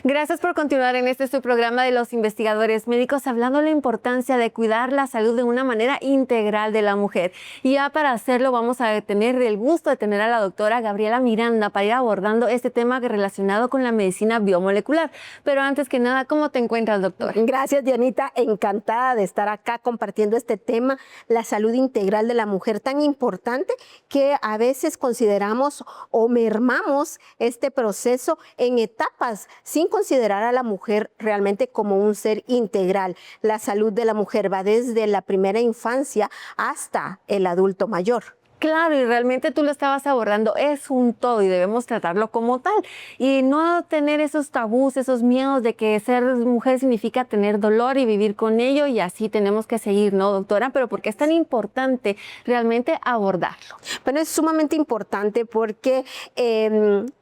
Gracias por continuar en su programa de los investigadores médicos, hablando de la importancia de cuidar la salud de una manera integral de la mujer. Y ya para hacerlo vamos a tener el gusto de tener a la doctora Gabriela Miranda para ir abordando este tema relacionado con la medicina biomolecular. Pero antes que nada, ¿cómo te encuentras, doctora? Gracias, Dianita. Encantada de estar acá compartiendo este tema, la salud integral de la mujer, tan importante que a veces consideramos o mermamos este proceso en etapas sin considerar a la mujer realmente como un ser integral. La salud de la mujer va desde la primera infancia hasta el adulto mayor. Claro, y realmente tú lo estabas abordando, es un todo y debemos tratarlo como tal. Y no tener esos tabús, esos miedos de que ser mujer significa tener dolor y vivir con ello, y así tenemos que seguir, ¿no, doctora? Pero ¿por qué es tan importante realmente abordarlo? Bueno, es sumamente importante porque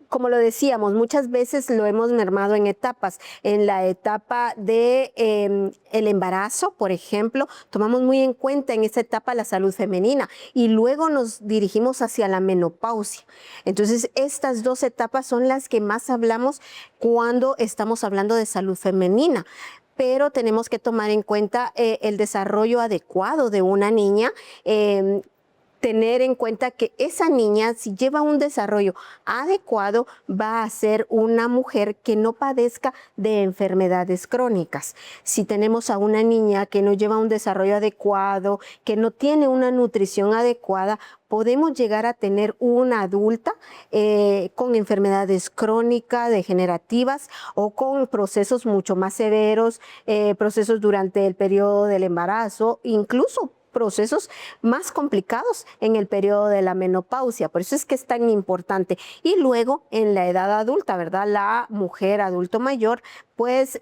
como lo decíamos, muchas veces lo hemos mermado en etapas. En la etapa de el embarazo, por ejemplo, tomamos muy en cuenta en esa etapa la salud femenina y luego nos dirigimos hacia la menopausia. Entonces, estas dos etapas son las que más hablamos cuando estamos hablando de salud femenina. Pero tenemos que tomar en cuenta el desarrollo adecuado de una niña, tener en cuenta que esa niña, si lleva un desarrollo adecuado, va a ser una mujer que no padezca de enfermedades crónicas. Si tenemos a una niña que no lleva un desarrollo adecuado, que no tiene una nutrición adecuada, podemos llegar a tener una adulta con enfermedades crónicas, degenerativas o con procesos mucho más severos, procesos durante el periodo del embarazo, incluso procesos más complicados en el periodo de la menopausia. Por eso es que es tan importante. Y luego en la edad adulta, ¿verdad? La mujer adulto mayor, pues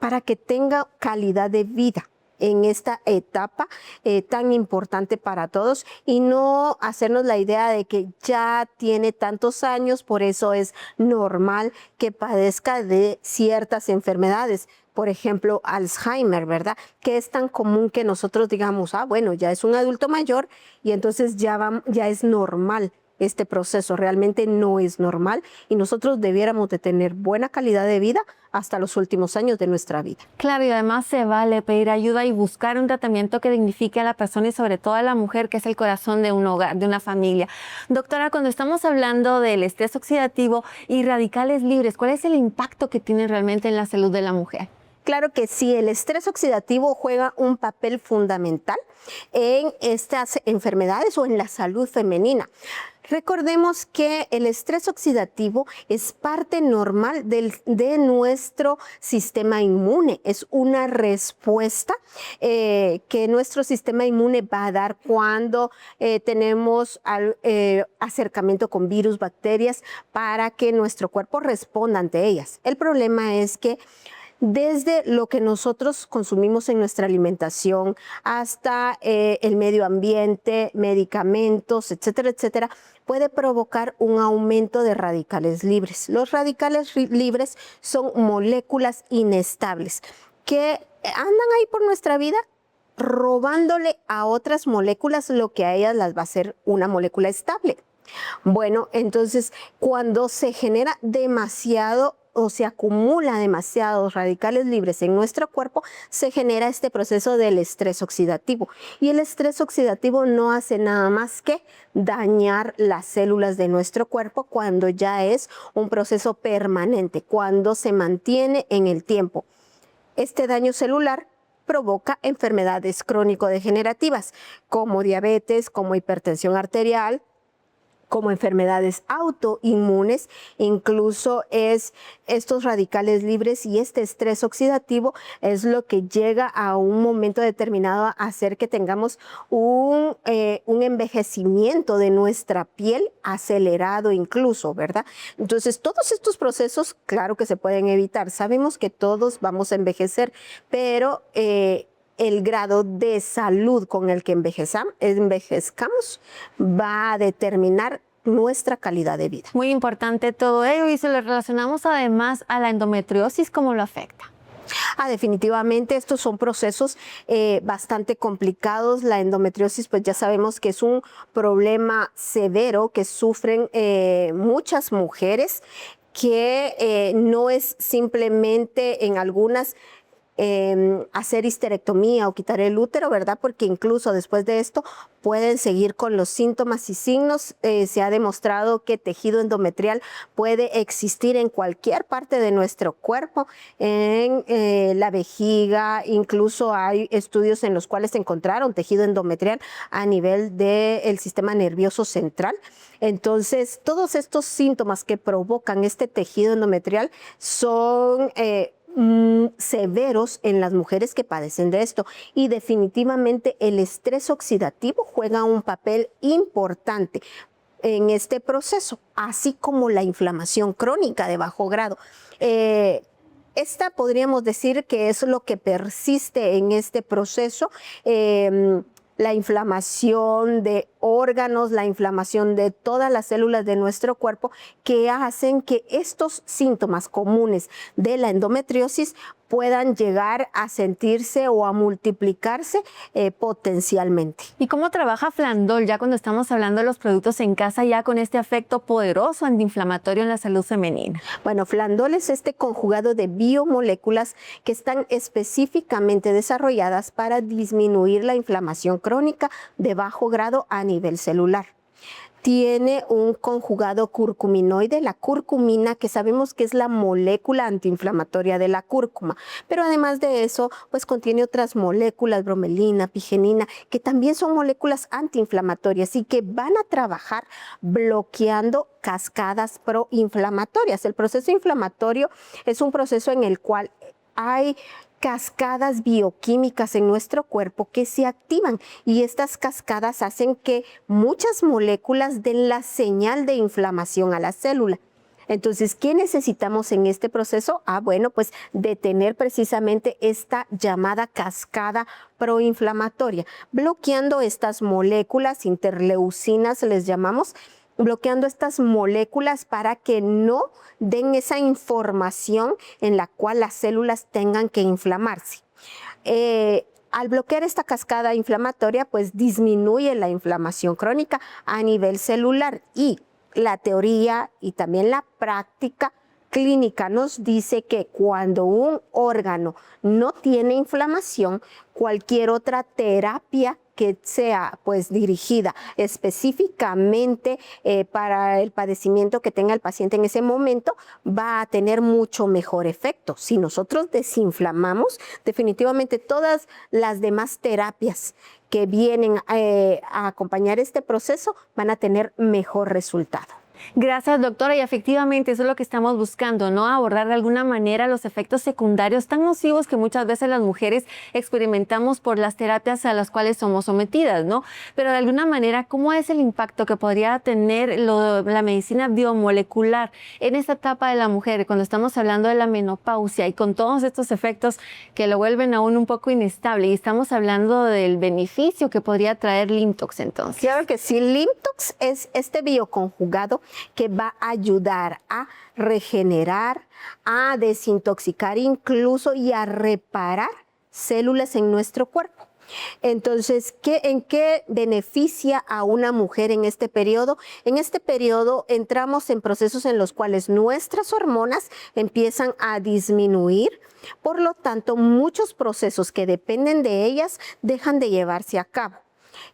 para que tenga calidad de vida en esta etapa tan importante para todos y no hacernos la idea de que ya tiene tantos años, por eso es normal que padezca de ciertas enfermedades. Por ejemplo, Alzheimer, ¿verdad? Que es tan común que nosotros digamos, bueno, ya es un adulto mayor y entonces ya es normal este proceso. Realmente no es normal y nosotros debiéramos de tener buena calidad de vida hasta los últimos años de nuestra vida. Claro, y además se vale pedir ayuda y buscar un tratamiento que dignifique a la persona y sobre todo a la mujer, que es el corazón de un hogar, de una familia. Doctora, cuando estamos hablando del estrés oxidativo y radicales libres, ¿cuál es el impacto que tiene realmente en la salud de la mujer? Claro que sí, el estrés oxidativo juega un papel fundamental en estas enfermedades o en la salud femenina. Recordemos que el estrés oxidativo es parte normal de nuestro sistema inmune. Es una respuesta que nuestro sistema inmune va a dar cuando tenemos acercamiento con virus, bacterias, para que nuestro cuerpo responda ante ellas. El problema es que desde lo que nosotros consumimos en nuestra alimentación hasta el medio ambiente, medicamentos, etcétera, etcétera, puede provocar un aumento de radicales libres. Los radicales libres son moléculas inestables que andan ahí por nuestra vida robándole a otras moléculas lo que a ellas las va a hacer una molécula estable. Bueno, entonces cuando se genera demasiado o se acumula demasiados radicales libres en nuestro cuerpo, se genera este proceso del estrés oxidativo. Y el estrés oxidativo no hace nada más que dañar las células de nuestro cuerpo cuando ya es un proceso permanente, cuando se mantiene en el tiempo. Este daño celular provoca enfermedades crónico-degenerativas como diabetes, como hipertensión arterial, como enfermedades autoinmunes, incluso estos radicales libres y este estrés oxidativo es lo que llega a un momento determinado a hacer que tengamos un envejecimiento de nuestra piel acelerado incluso, ¿verdad? Entonces, todos estos procesos, claro que se pueden evitar. Sabemos que todos vamos a envejecer, pero el grado de salud con el que envejezcamos va a determinar nuestra calidad de vida. Muy importante todo ello, y si lo relacionamos además a la endometriosis, ¿cómo lo afecta? Definitivamente estos son procesos bastante complicados. La endometriosis, pues ya sabemos que es un problema severo que sufren muchas mujeres, que no es simplemente en algunas hacer histerectomía o quitar el útero, ¿verdad? Porque incluso después de esto pueden seguir con los síntomas y signos. Se ha demostrado que tejido endometrial puede existir en cualquier parte de nuestro cuerpo, en la vejiga. Incluso hay estudios en los cuales se encontraron tejido endometrial a nivel del sistema nervioso central. Entonces, todos estos síntomas que provocan este tejido endometrial son severos en las mujeres que padecen de esto, y definitivamente el estrés oxidativo juega un papel importante en este proceso, así como la inflamación crónica de bajo grado. Esta podríamos decir que es lo que persiste en este proceso. La inflamación de órganos, la inflamación de todas las células de nuestro cuerpo, que hacen que estos síntomas comunes de la endometriosis puedan llegar a sentirse o a multiplicarse potencialmente. ¿Y cómo trabaja Flandol ya cuando estamos hablando de los productos en casa, ya con este efecto poderoso antiinflamatorio en la salud femenina? Bueno, Flandol es este conjugado de biomoléculas que están específicamente desarrolladas para disminuir la inflamación crónica de bajo grado a nivel celular. Tiene un conjugado curcuminoide, la curcumina, que sabemos que es la molécula antiinflamatoria de la cúrcuma, pero además de eso, pues contiene otras moléculas, bromelina, pigenina, que también son moléculas antiinflamatorias y que van a trabajar bloqueando cascadas proinflamatorias. El proceso inflamatorio es un proceso en el cual hay cascadas bioquímicas en nuestro cuerpo que se activan, y estas cascadas hacen que muchas moléculas den la señal de inflamación a la célula. Entonces, ¿qué necesitamos en este proceso? Bueno, pues detener precisamente esta llamada cascada proinflamatoria, bloqueando estas moléculas, interleucinas les llamamos, bloqueando estas moléculas para que no den esa información en la cual las células tengan que inflamarse. Al bloquear esta cascada inflamatoria, pues disminuye la inflamación crónica a nivel celular, y la teoría y también la práctica clínica nos dice que cuando un órgano no tiene inflamación, cualquier otra terapia que sea pues dirigida específicamente para el padecimiento que tenga el paciente en ese momento va a tener mucho mejor efecto. Si nosotros desinflamamos, definitivamente todas las demás terapias que vienen a acompañar este proceso van a tener mejor resultado. Gracias, doctora, y efectivamente eso es lo que estamos buscando, ¿no? Abordar de alguna manera los efectos secundarios tan nocivos que muchas veces las mujeres experimentamos por las terapias a las cuales somos sometidas, ¿no? Pero de alguna manera, ¿cómo es el impacto que podría tener la medicina biomolecular en esta etapa de la mujer, cuando estamos hablando de la menopausia y con todos estos efectos que lo vuelven aún un poco inestable? Y estamos hablando del beneficio que podría traer Limtox entonces. Claro que sí, Limtox es este bioconjugado que va a ayudar a regenerar, a desintoxicar incluso y a reparar células en nuestro cuerpo. Entonces, ¿en qué beneficia a una mujer en este periodo? En este periodo entramos en procesos en los cuales nuestras hormonas empiezan a disminuir, por lo tanto, muchos procesos que dependen de ellas dejan de llevarse a cabo.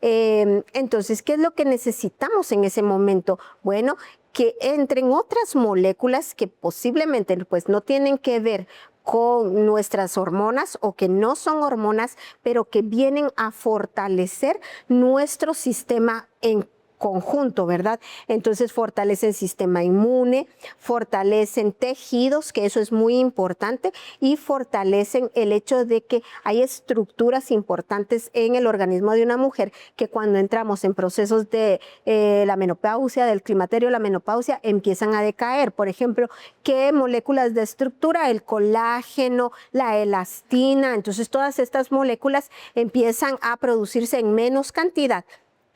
Entonces, ¿qué es lo que necesitamos en ese momento? Bueno, que entren otras moléculas que posiblemente pues, no tienen que ver con nuestras hormonas o que no son hormonas, pero que vienen a fortalecer nuestro sistema en conjunto, ¿verdad? Entonces fortalecen el sistema inmune, fortalecen tejidos, que eso es muy importante, y fortalecen el hecho de que hay estructuras importantes en el organismo de una mujer que cuando entramos en procesos de la menopausia, del climaterio, la menopausia, empiezan a decaer. Por ejemplo, ¿qué moléculas de estructura? El colágeno, la elastina. Entonces todas estas moléculas empiezan a producirse en menos cantidad.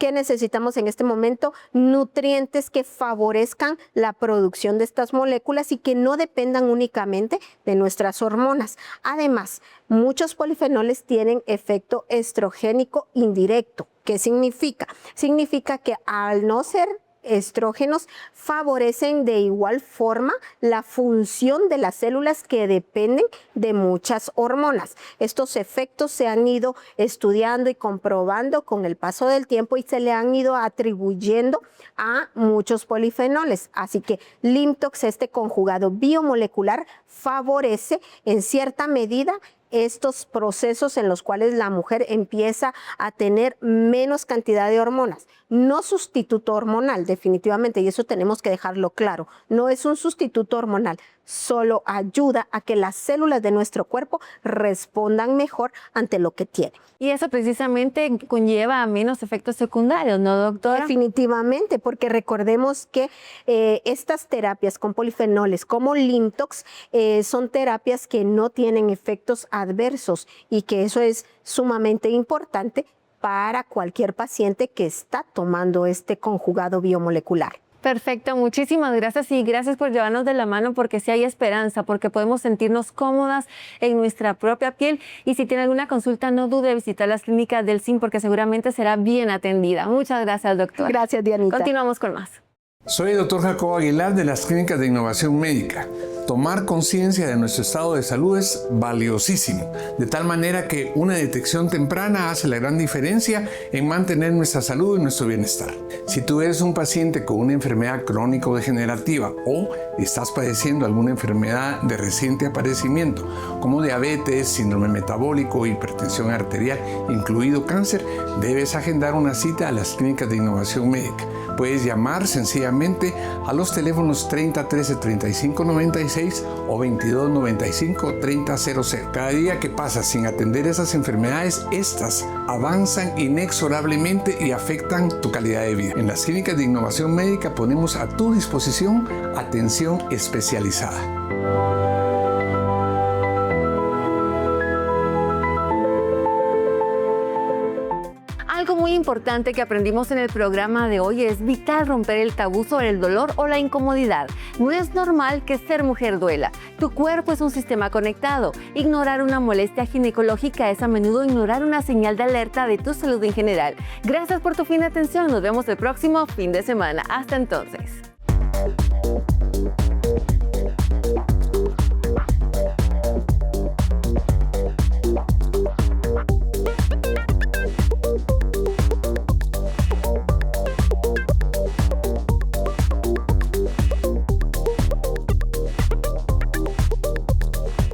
¿Qué necesitamos en este momento? Nutrientes que favorezcan la producción de estas moléculas y que no dependan únicamente de nuestras hormonas. Además, muchos polifenoles tienen efecto estrogénico indirecto. ¿Qué significa? Significa que al no ser estrógenos favorecen de igual forma la función de las células que dependen de muchas hormonas. Estos efectos se han ido estudiando y comprobando con el paso del tiempo y se le han ido atribuyendo a muchos polifenoles. Así que Limtox, este conjugado biomolecular, favorece en cierta medida estos procesos en los cuales la mujer empieza a tener menos cantidad de hormonas. No sustituto hormonal, definitivamente, y eso tenemos que dejarlo claro. No es un sustituto hormonal, solo ayuda a que las células de nuestro cuerpo respondan mejor ante lo que tienen. Y eso precisamente conlleva a menos efectos secundarios, ¿no, doctora? Definitivamente, porque recordemos que estas terapias con polifenoles como Limtox son terapias que no tienen efectos adversos y que eso es sumamente importante para cualquier paciente que está tomando este conjugado biomolecular. Perfecto, muchísimas gracias y gracias por llevarnos de la mano porque sí hay esperanza, porque podemos sentirnos cómodas en nuestra propia piel y si tiene alguna consulta no dude en visitar las clínicas del SIN porque seguramente será bien atendida. Muchas gracias, doctora. Gracias, Dianita. Continuamos con más. Soy el Dr. Jacobo Aguilar de las Clínicas de Innovación Médica. Tomar conciencia de nuestro estado de salud es valiosísimo, de tal manera que una detección temprana hace la gran diferencia en mantener nuestra salud y nuestro bienestar. Si tú eres un paciente con una enfermedad crónico-degenerativa o estás padeciendo alguna enfermedad de reciente aparecimiento, como diabetes, síndrome metabólico, hipertensión arterial, incluido cáncer, debes agendar una cita a las Clínicas de Innovación Médica. Puedes llamar sencillamente a los teléfonos 30 13 35 96 o 22 95 30 00. Cada día que pasa sin atender esas enfermedades, estas avanzan inexorablemente y afectan tu calidad de vida. En las Clínicas de Innovación Médica ponemos a tu disposición atención especializada. Algo muy importante que aprendimos en el programa de hoy es vital romper el tabú sobre el dolor o la incomodidad. No es normal que ser mujer duela. Tu cuerpo es un sistema conectado. Ignorar una molestia ginecológica es a menudo ignorar una señal de alerta de tu salud en general. Gracias por tu fina atención. Nos vemos el próximo fin de semana. Hasta entonces.